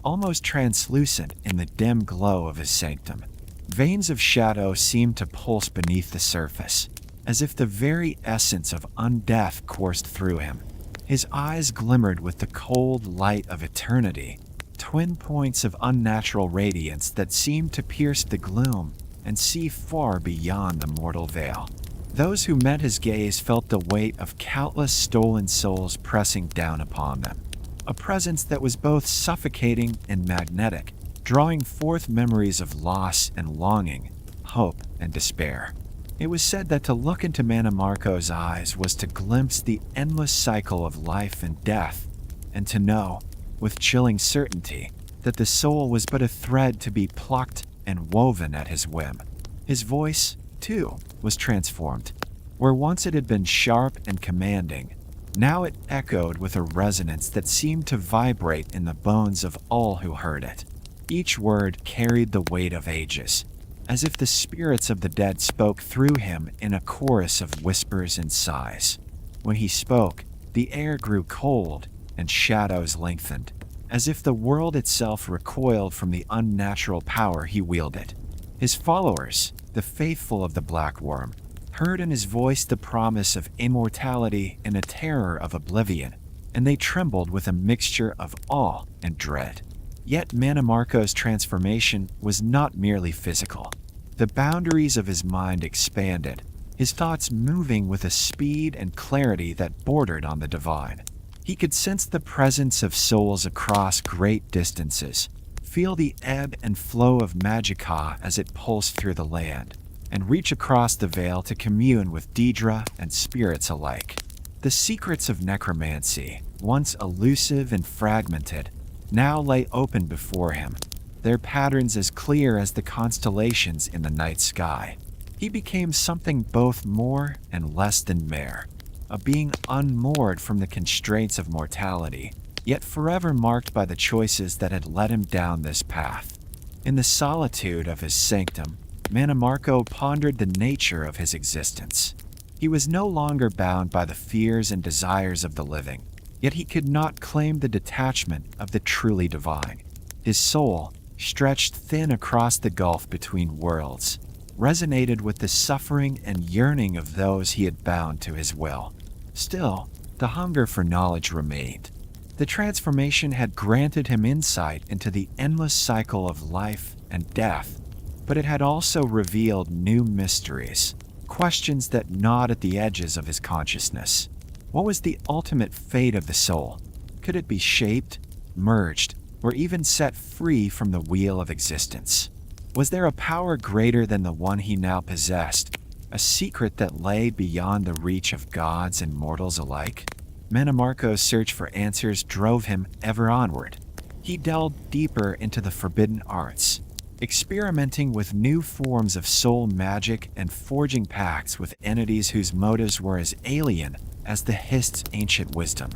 almost translucent in the dim glow of his sanctum. Veins of shadow seemed to pulse beneath the surface, as if the very essence of undeath coursed through him. His eyes glimmered with the cold light of eternity, twin points of unnatural radiance that seemed to pierce the gloom and see far beyond the mortal veil. Those who met his gaze felt the weight of countless stolen souls pressing down upon them, a presence that was both suffocating and magnetic, drawing forth memories of loss and longing, hope and despair. It was said that to look into Mannimarco's eyes was to glimpse the endless cycle of life and death, and to know, with chilling certainty, that the soul was but a thread to be plucked and woven at his whim. His voice, too, was transformed. Where once it had been sharp and commanding, now it echoed with a resonance that seemed to vibrate in the bones of all who heard it. Each word carried the weight of ages, as if the spirits of the dead spoke through him in a chorus of whispers and sighs. When he spoke, the air grew cold and shadows lengthened, as if the world itself recoiled from the unnatural power he wielded. His followers, the faithful of the Black Worm, heard in his voice the promise of immortality and a terror of oblivion, and they trembled with a mixture of awe and dread. Yet Mannimarco's transformation was not merely physical. The boundaries of his mind expanded, his thoughts moving with a speed and clarity that bordered on the divine. He could sense the presence of souls across great distances, feel the ebb and flow of magicka as it pulsed through the land, and reach across the veil to commune with Daedra and spirits alike. The secrets of necromancy, once elusive and fragmented, now lay open before him, their patterns as clear as the constellations in the night sky. He became something both more and less than mere, a being unmoored from the constraints of mortality, yet forever marked by the choices that had led him down this path. In the solitude of his sanctum, Mannimarco pondered the nature of his existence. He was no longer bound by the fears and desires of the living, yet he could not claim the detachment of the truly divine. His soul, stretched thin across the gulf between worlds, resonated with the suffering and yearning of those he had bound to his will. Still, the hunger for knowledge remained. The transformation had granted him insight into the endless cycle of life and death, but it had also revealed new mysteries, questions that gnawed at the edges of his consciousness. What was the ultimate fate of the soul? Could it be shaped, merged, or even set free from the wheel of existence? Was there a power greater than the one he now possessed, a secret that lay beyond the reach of gods and mortals alike? Mannimarco's search for answers drove him ever onward. He delved deeper into the forbidden arts, experimenting with new forms of soul magic and forging pacts with entities whose motives were as alien as the Hist's ancient wisdom.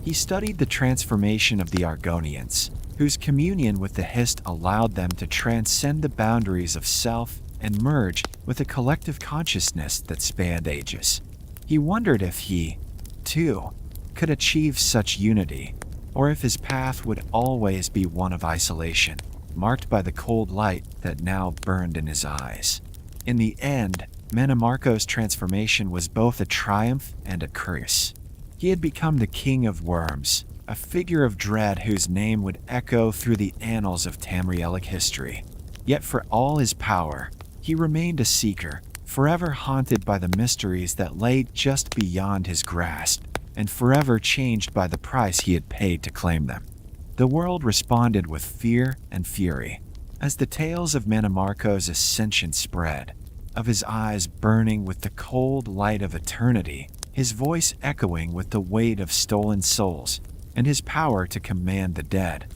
He studied the transformation of the Argonians, whose communion with the Hist allowed them to transcend the boundaries of self and merge with a collective consciousness that spanned ages. He wondered if he, too, could achieve such unity, or if his path would always be one of isolation, marked by the cold light that now burned in his eyes. In the end, Mannimarco's transformation was both a triumph and a curse. He had become the King of Worms, a figure of dread whose name would echo through the annals of Tamrielic history. Yet for all his power, he remained a seeker, forever haunted by the mysteries that lay just beyond his grasp, and forever changed by the price he had paid to claim them. The world responded with fear and fury. As the tales of Mannimarco's ascension spread, of his eyes burning with the cold light of eternity, his voice echoing with the weight of stolen souls, and his power to command the dead,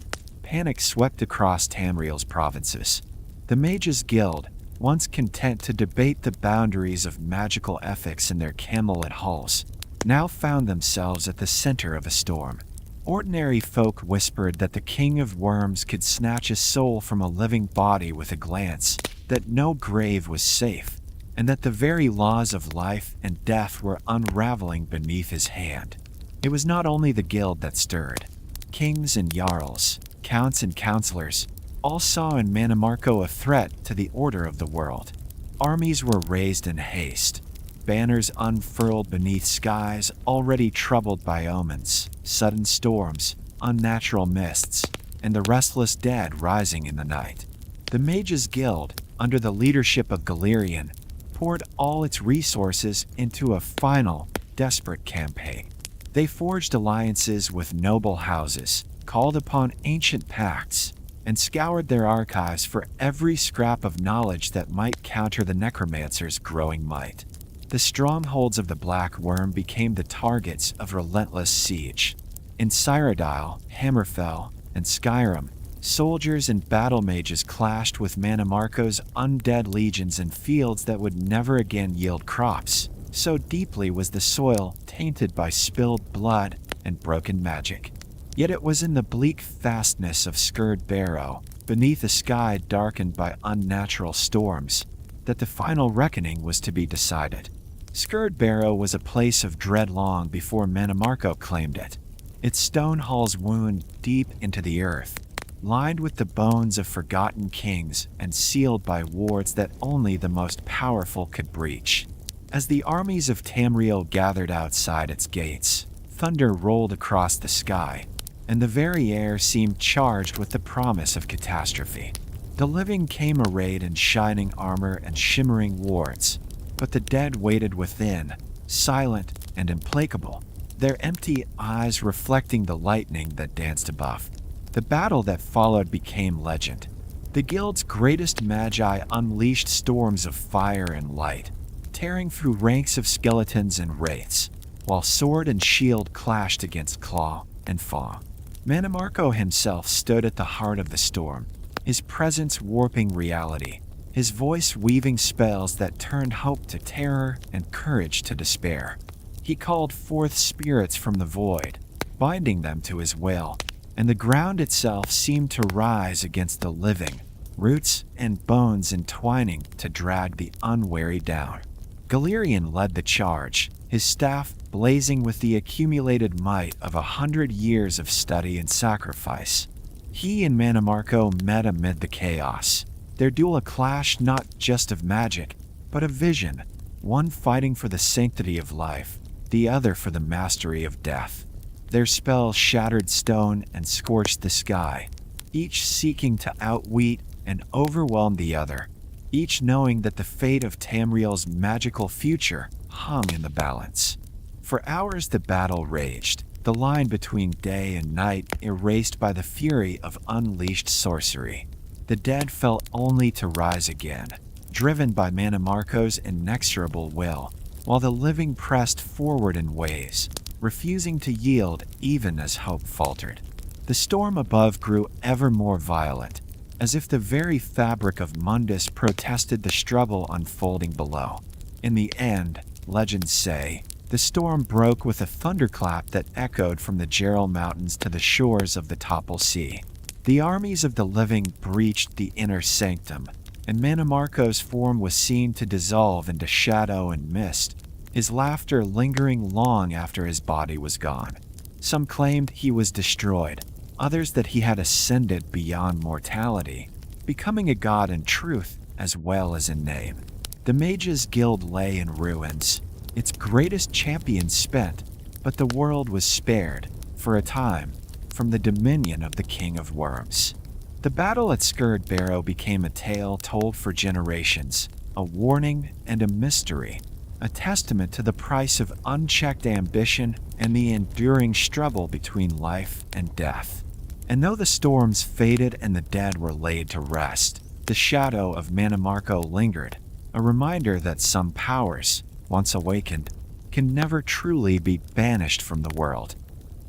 panic swept across Tamriel's provinces. The Mages Guild, once content to debate the boundaries of magical ethics in their camellit halls, now found themselves at the center of a storm. Ordinary folk whispered that the King of Worms could snatch a soul from a living body with a glance, that no grave was safe, and that the very laws of life and death were unraveling beneath his hand. It was not only the guild that stirred. Kings and jarls, counts and counselors, all saw in Mannimarco a threat to the order of the world. Armies were raised in haste, banners unfurled beneath skies already troubled by omens, sudden storms, unnatural mists, and the restless dead rising in the night. The Mages Guild, under the leadership of Galerian, poured all its resources into a final, desperate campaign. They forged alliances with noble houses, called upon ancient pacts, and scoured their archives for every scrap of knowledge that might counter the necromancer's growing might. The strongholds of the Black Worm became the targets of relentless siege. In Cyrodiil, Hammerfell, and Skyrim, soldiers and battle mages clashed with Mannimarco's undead legions in fields that would never again yield crops. So deeply was the soil tainted by spilled blood and broken magic. Yet it was in the bleak fastness of Scourg Barrow, beneath a sky darkened by unnatural storms, that the final reckoning was to be decided. Scourg Barrow was a place of dread long before Mannimarco claimed it. Its stone halls wound deep into the earth, lined with the bones of forgotten kings and sealed by wards that only the most powerful could breach. As the armies of Tamriel gathered outside its gates, thunder rolled across the sky, and the very air seemed charged with the promise of catastrophe. The living came arrayed in shining armor and shimmering wards, but the dead waited within, silent and implacable, their empty eyes reflecting the lightning that danced above. The battle that followed became legend. The guild's greatest magi unleashed storms of fire and light, tearing through ranks of skeletons and wraiths, while sword and shield clashed against claw and faw. Mannimarco himself stood at the heart of the storm, his presence warping reality, his voice weaving spells that turned hope to terror and courage to despair. He called forth spirits from the void, binding them to his will, and the ground itself seemed to rise against the living, roots and bones entwining to drag the unwary down. Galerian led the charge, his staff blazing with the accumulated might of 100 years of study and sacrifice. He and Mannimarco met amid the chaos, their duel a clash not just of magic, but of vision, one fighting for the sanctity of life, the other for the mastery of death. Their spells shattered stone and scorched the sky, each seeking to outwit and overwhelm the other, each knowing that the fate of Tamriel's magical future hung in the balance. For hours the battle raged, the line between day and night erased by the fury of unleashed sorcery. The dead fell only to rise again, driven by Mannimarco's inexorable will, while the living pressed forward in waves, refusing to yield even as hope faltered. The storm above grew ever more violent, as if the very fabric of Mundus protested the struggle unfolding below. In the end, legends say, The storm broke with a thunderclap that echoed from the Gerald Mountains to the shores of the Topple Sea. The armies of the living breached the inner sanctum, and Mannimarco's form was seen to dissolve into shadow and mist, his laughter lingering long after his body was gone. Some claimed he was destroyed, others that he had ascended beyond mortality, becoming a god in truth as well as in name. The Mages Guild lay in ruins, its greatest champion spent, but the world was spared, for a time, from the dominion of the King of Worms. The battle at Scourg Barrow became a tale told for generations, a warning and a mystery, a testament to the price of unchecked ambition and the enduring struggle between life and death. And though the storms faded and the dead were laid to rest, the shadow of Mannimarco lingered, a reminder that some powers, once awakened, can never truly be banished from the world.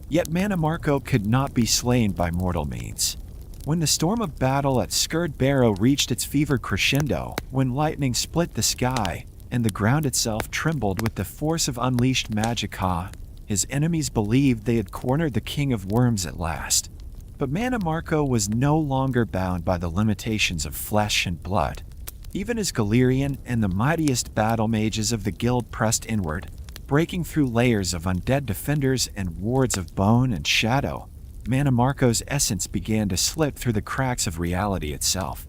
Yet Mannimarco could not be slain by mortal means. When the storm of battle at Scourg Barrow reached its fever crescendo, when lightning split the sky and the ground itself trembled with the force of unleashed magicka, his enemies believed they had cornered the King of Worms at last. But Mannimarco was no longer bound by the limitations of flesh and blood. Even as Galerian and the mightiest battle mages of the guild pressed inward, breaking through layers of undead defenders and wards of bone and shadow, Mannimarco's essence began to slip through the cracks of reality itself.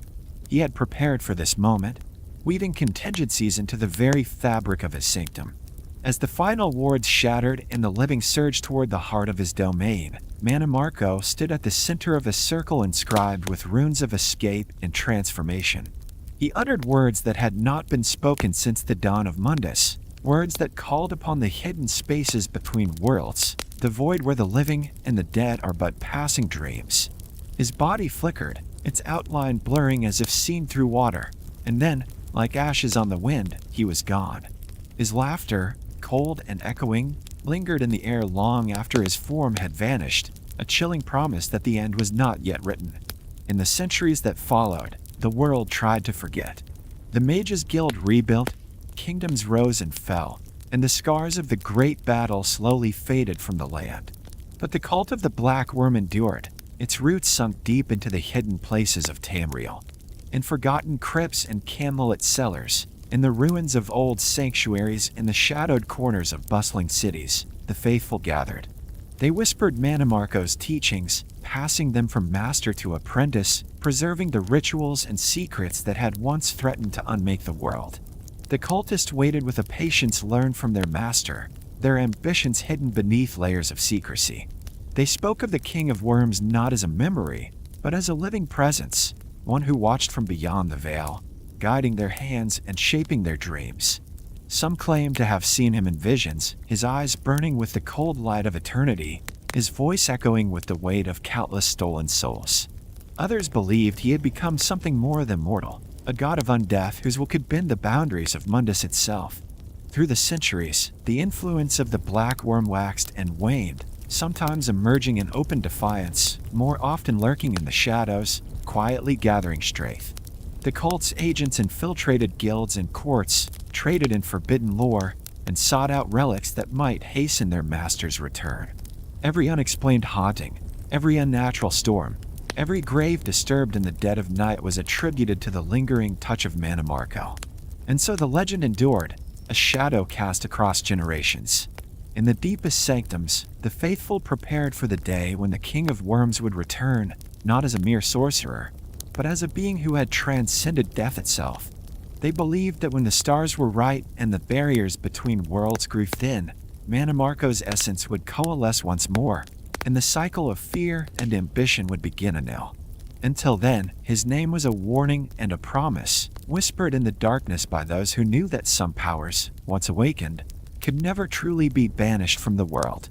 He had prepared for this moment, weaving contingencies into the very fabric of his sanctum. As the final wards shattered and the living surged toward the heart of his domain, Mannimarco stood at the center of a circle inscribed with runes of escape and transformation. He uttered words that had not been spoken since the dawn of Mundus, words that called upon the hidden spaces between worlds, the void where the living and the dead are but passing dreams. His body flickered, its outline blurring as if seen through water, and then, like ashes on the wind, he was gone. His laughter, cold and echoing, lingered in the air long after his form had vanished, a chilling promise that the end was not yet written. In the centuries that followed, the world tried to forget. The Mages Guild rebuilt, kingdoms rose and fell, and the scars of the great battle slowly faded from the land. But the cult of the Black Worm endured, its roots sunk deep into the hidden places of Tamriel. In forgotten crypts and candlelit cellars, in the ruins of old sanctuaries in the shadowed corners of bustling cities, the faithful gathered. They whispered Mannimarco's teachings, passing them from master to apprentice, preserving the rituals and secrets that had once threatened to unmake the world. The cultists waited with a patience learned from their master, their ambitions hidden beneath layers of secrecy. They spoke of the King of Worms not as a memory, but as a living presence, one who watched from beyond the veil, guiding their hands and shaping their dreams. Some claimed to have seen him in visions, his eyes burning with the cold light of eternity, his voice echoing with the weight of countless stolen souls. Others believed he had become something more than mortal, a god of undeath whose will could bend the boundaries of Mundus itself. Through the centuries, the influence of the Black Worm waxed and waned, sometimes emerging in open defiance, more often lurking in the shadows, quietly gathering strength. The cult's agents infiltrated guilds and courts, traded in forbidden lore, and sought out relics that might hasten their master's return. Every unexplained haunting, every unnatural storm, every grave disturbed in the dead of night was attributed to the lingering touch of Mannimarco. And so the legend endured, a shadow cast across generations. In the deepest sanctums, the faithful prepared for the day when the King of Worms would return, not as a mere sorcerer, but as a being who had transcended death itself. They believed that when the stars were right and the barriers between worlds grew thin, Mannimarco's essence would coalesce once more, and the cycle of fear and ambition would begin anew. Until then, his name was a warning and a promise, whispered in the darkness by those who knew that some powers, once awakened, could never truly be banished from the world.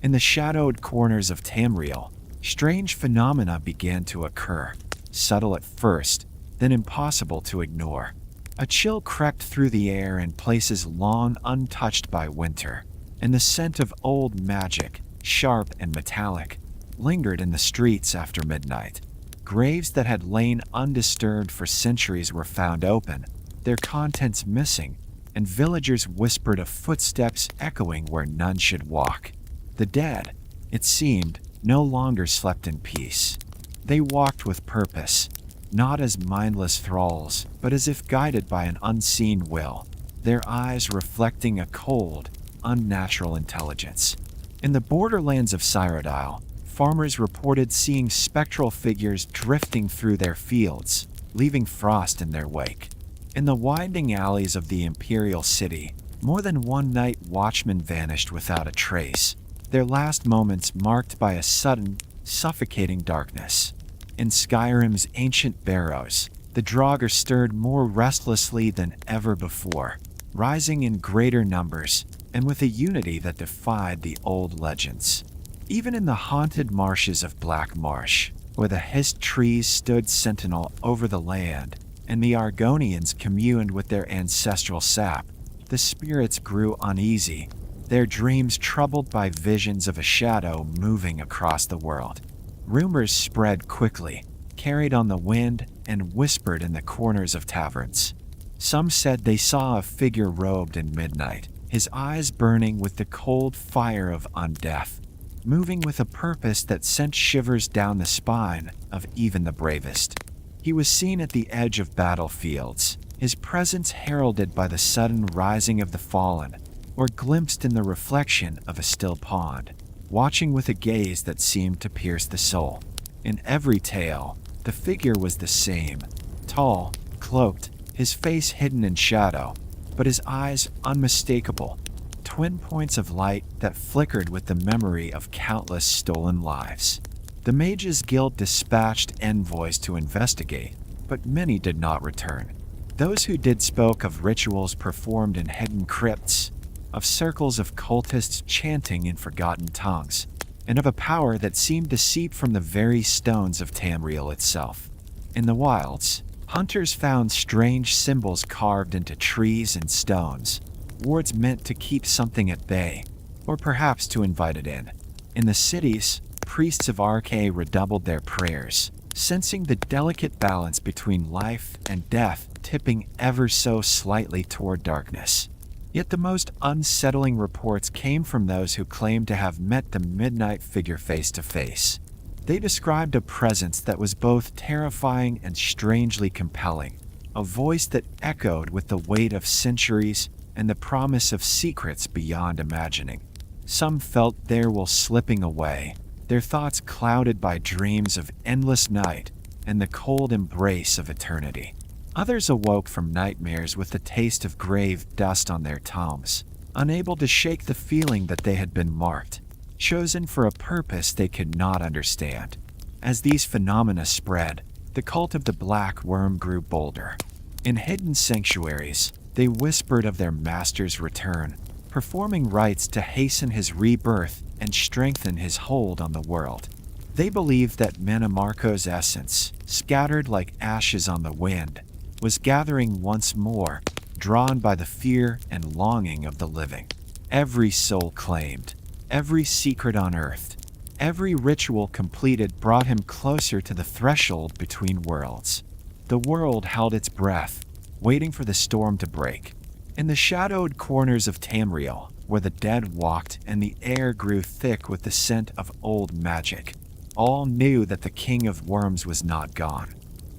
In the shadowed corners of Tamriel, strange phenomena began to occur, subtle at first, then impossible to ignore. A chill crept through the air in places long untouched by winter, and the scent of old magic, sharp and metallic, lingered in the streets after midnight. Graves that had lain undisturbed for centuries were found open, their contents missing, and villagers whispered of footsteps echoing where none should walk. The dead, it seemed, no longer slept in peace. They walked with purpose, not as mindless thralls, but as if guided by an unseen will, their eyes reflecting a cold, unnatural intelligence. In the borderlands of Cyrodiil, farmers reported seeing spectral figures drifting through their fields, leaving frost in their wake. In the winding alleys of the Imperial City, more than one night watchman vanished without a trace, their last moments marked by a sudden, suffocating darkness. In Skyrim's ancient barrows, the Draugr stirred more restlessly than ever before, rising in greater numbers and with a unity that defied the old legends. Even in the haunted marshes of Black Marsh, where the hissed trees stood sentinel over the land and the Argonians communed with their ancestral sap, the spirits grew uneasy, their dreams troubled by visions of a shadow moving across the world. Rumors spread quickly, carried on the wind, and whispered in the corners of taverns. Some said they saw a figure robed in midnight, his eyes burning with the cold fire of undeath, moving with a purpose that sent shivers down the spine of even the bravest. He was seen at the edge of battlefields, his presence heralded by the sudden rising of the fallen, or glimpsed in the reflection of a still pond, watching with a gaze that seemed to pierce the soul. In every tale, the figure was the same, tall, cloaked, his face hidden in shadow, but his eyes unmistakable, twin points of light that flickered with the memory of countless stolen lives. The Mages Guild dispatched envoys to investigate, but many did not return. Those who did spoke of rituals performed in hidden crypts, of circles of cultists chanting in forgotten tongues, and of a power that seemed to seep from the very stones of Tamriel itself. In the wilds, hunters found strange symbols carved into trees and stones, words meant to keep something at bay, or perhaps to invite it in. In the cities, priests of Arche redoubled their prayers, sensing the delicate balance between life and death tipping ever so slightly toward darkness. Yet the most unsettling reports came from those who claimed to have met the midnight figure face to face. They described a presence that was both terrifying and strangely compelling, a voice that echoed with the weight of centuries and the promise of secrets beyond imagining. Some felt their will slipping away, their thoughts clouded by dreams of endless night and the cold embrace of eternity. Others awoke from nightmares with the taste of grave dust on their tombs, unable to shake the feeling that they had been marked, chosen for a purpose they could not understand. As these phenomena spread, the cult of the Black Worm grew bolder. In hidden sanctuaries, they whispered of their master's return, performing rites to hasten his rebirth and strengthen his hold on the world. They believed that Mannimarco's essence, scattered like ashes on the wind, was gathering once more, drawn by the fear and longing of the living. Every soul claimed, every secret unearthed, every ritual completed brought him closer to the threshold between worlds. The world held its breath, waiting for the storm to break. In the shadowed corners of Tamriel, where the dead walked and the air grew thick with the scent of old magic, all knew that the King of Worms was not gone,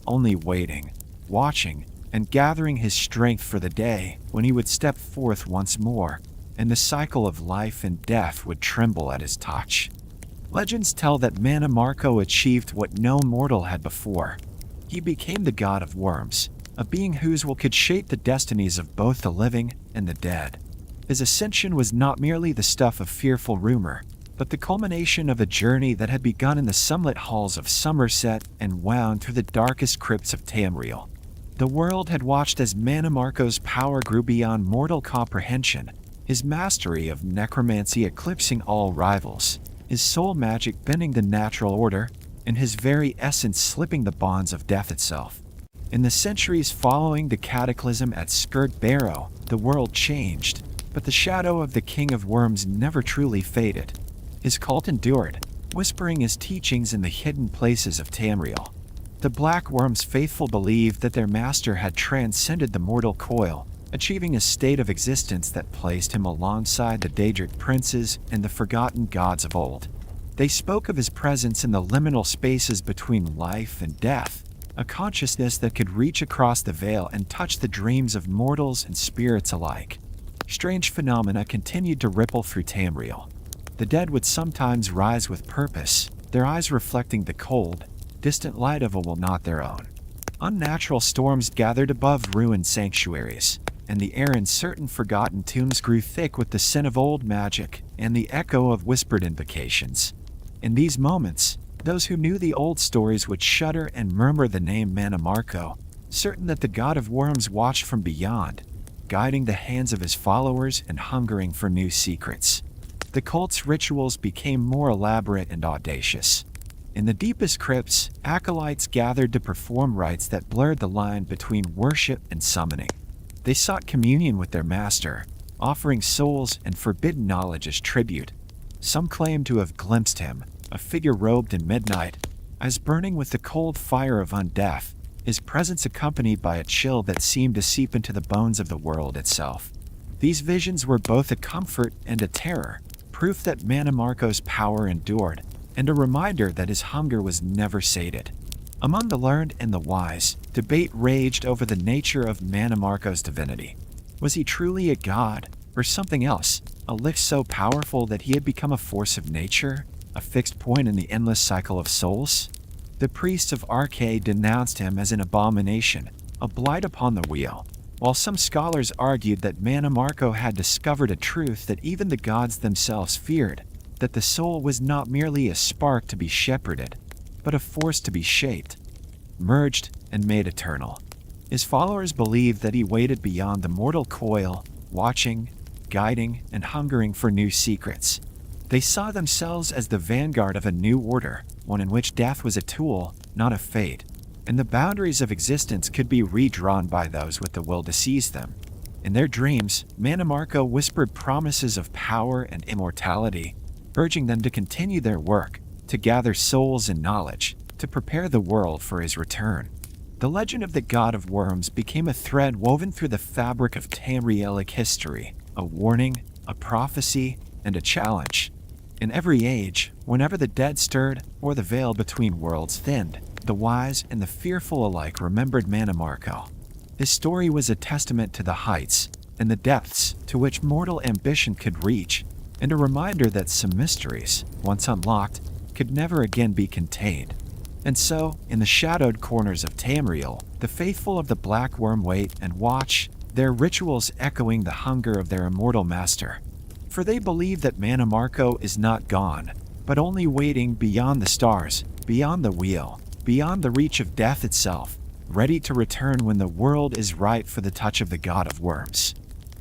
only waiting, watching, and gathering his strength for the day when he would step forth once more, and the cycle of life and death would tremble at his touch. Legends tell that Mannimarco achieved what no mortal had before. He became the god of worms, a being whose will could shape the destinies of both the living and the dead. His ascension was not merely the stuff of fearful rumor, but the culmination of a journey that had begun in the sunlit halls of Summerset and wound through the darkest crypts of Tamriel. The world had watched as Mannimarco's power grew beyond mortal comprehension, his mastery of necromancy eclipsing all rivals, his soul magic bending the natural order, and his very essence slipping the bonds of death itself. In the centuries following the cataclysm at Scourg Barrow, the world changed, but the shadow of the King of Worms never truly faded. His cult endured, whispering his teachings in the hidden places of Tamriel. The Black Worm's faithful believed that their master had transcended the mortal coil, achieving a state of existence that placed him alongside the Daedric princes and the forgotten gods of old. They spoke of his presence in the liminal spaces between life and death, a consciousness that could reach across the veil and touch the dreams of mortals and spirits alike. Strange phenomena continued to ripple through Tamriel. The dead would sometimes rise with purpose, their eyes reflecting the cold, distant light of a will not their own. Unnatural storms gathered above ruined sanctuaries, and the air in certain forgotten tombs grew thick with the scent of old magic and the echo of whispered invocations. In these moments, those who knew the old stories would shudder and murmur the name Mannimarco, certain that the god of worms watched from beyond, guiding the hands of his followers and hungering for new secrets. The cult's rituals became more elaborate and audacious. In the deepest crypts, acolytes gathered to perform rites that blurred the line between worship and summoning. They sought communion with their master, offering souls and forbidden knowledge as tribute. Some claimed to have glimpsed him, a figure robed in midnight, as burning with the cold fire of undeath, his presence accompanied by a chill that seemed to seep into the bones of the world itself. These visions were both a comfort and a terror, proof that Mannimarco's power endured, and a reminder that his hunger was never sated. Among the learned and the wise, debate raged over the nature of Mannimarco's divinity. Was he truly a god, or something else, a lift so powerful that he had become a force of nature, a fixed point in the endless cycle of souls? The priests of Arche denounced him as an abomination, a blight upon the wheel, while some scholars argued that Mannimarco had discovered a truth that even the gods themselves feared, that the soul was not merely a spark to be shepherded, but a force to be shaped, merged, and made eternal. His followers believed that he waited beyond the mortal coil, watching, guiding, and hungering for new secrets. They saw themselves as the vanguard of a new order, one in which death was a tool, not a fate, and the boundaries of existence could be redrawn by those with the will to seize them. In their dreams, Mannimarco whispered promises of power and immortality, urging them to continue their work, to gather souls and knowledge, to prepare the world for his return. The legend of the god of worms became a thread woven through the fabric of Tamrielic history, a warning, a prophecy, and a challenge. In every age, whenever the dead stirred or the veil between worlds thinned, the wise and the fearful alike remembered Mannimarco. His story was a testament to the heights and the depths to which mortal ambition could reach, and a reminder that some mysteries, once unlocked, could never again be contained. And so, in the shadowed corners of Tamriel, the faithful of the Black Worm wait and watch, their rituals echoing the hunger of their immortal master. For they believe that Mannimarco is not gone, but only waiting beyond the stars, beyond the wheel, beyond the reach of death itself, ready to return when the world is ripe for the touch of the god of worms.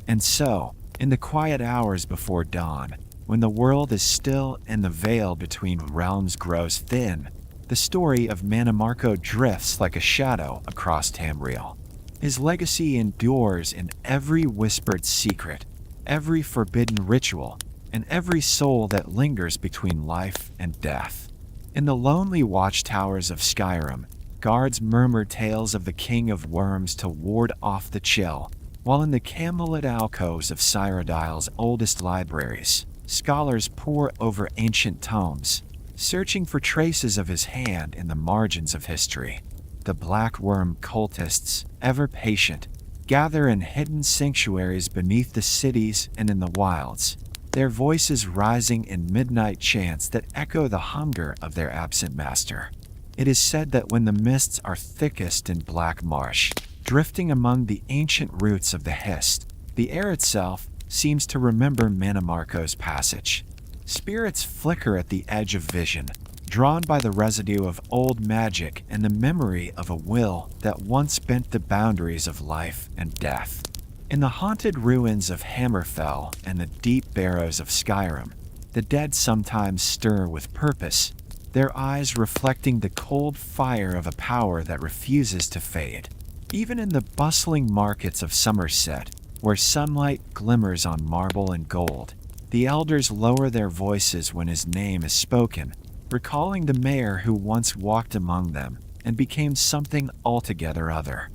And so, in the quiet hours before dawn, when the world is still and the veil between realms grows thin, the story of Mannimarco drifts like a shadow across Tamriel. His legacy endures in every whispered secret, every forbidden ritual, and every soul that lingers between life and death. In the lonely watchtowers of Skyrim, guards murmur tales of the king of worms to ward off the chill, while in the candlelit alcoves of Cyrodiil's oldest libraries, scholars pore over ancient tomes, searching for traces of his hand in the margins of history. The Black Worm cultists, ever patient, gather in hidden sanctuaries beneath the cities and in the wilds, their voices rising in midnight chants that echo the hunger of their absent master. It is said that when the mists are thickest in Black Marsh, drifting among the ancient roots of the Hist, the air itself seems to remember Mannimarco's passage. Spirits flicker at the edge of vision, drawn by the residue of old magic and the memory of a will that once bent the boundaries of life and death. In the haunted ruins of Hammerfell and the deep barrows of Skyrim, the dead sometimes stir with purpose, their eyes reflecting the cold fire of a power that refuses to fade. Even in the bustling markets of Summerset, where sunlight glimmers on marble and gold, the elders lower their voices when his name is spoken, recalling the mayor who once walked among them and became something altogether other.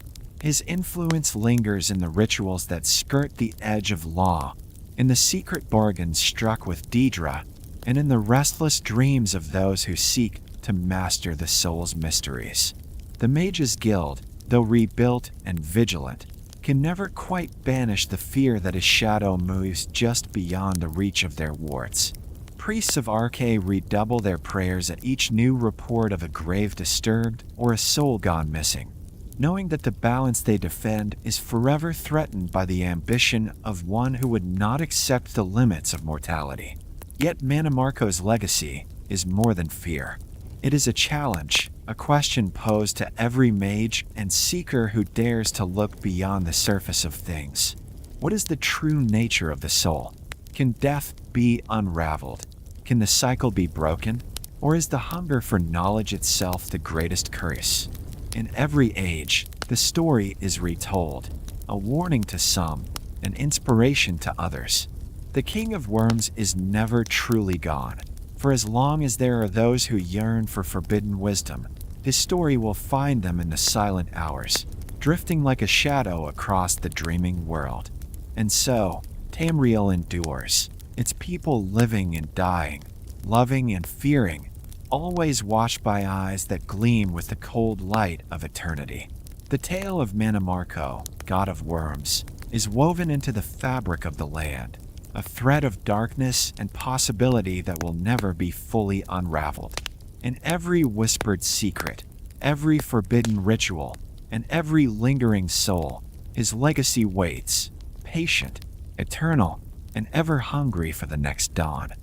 His influence lingers in the rituals that skirt the edge of law, in the secret bargains struck with Daedra, and in the restless dreams of those who seek to master the soul's mysteries. The Mages Guild, though rebuilt and vigilant, can never quite banish the fear that a shadow moves just beyond the reach of their wards. Priests of Arche redouble their prayers at each new report of a grave disturbed or a soul gone missing, knowing that the balance they defend is forever threatened by the ambition of one who would not accept the limits of mortality. Yet Mannimarco's legacy is more than fear. It is a challenge, a question posed to every mage and seeker who dares to look beyond the surface of things. What is the true nature of the soul? Can death be unraveled? Can the cycle be broken? Or is the hunger for knowledge itself the greatest curse? In every age, the story is retold, a warning to some, an inspiration to others. The King of Worms is never truly gone. For as long as there are those who yearn for forbidden wisdom, his story will find them in the silent hours, drifting like a shadow across the dreaming world. And so, Tamriel endures, its people living and dying, loving and fearing, always watched by eyes that gleam with the cold light of eternity. The tale of Mannimarco, god of worms, is woven into the fabric of the land, a thread of darkness and possibility that will never be fully unraveled. In every whispered secret, every forbidden ritual, and every lingering soul, his legacy waits, patient, eternal, and ever hungry for the next dawn.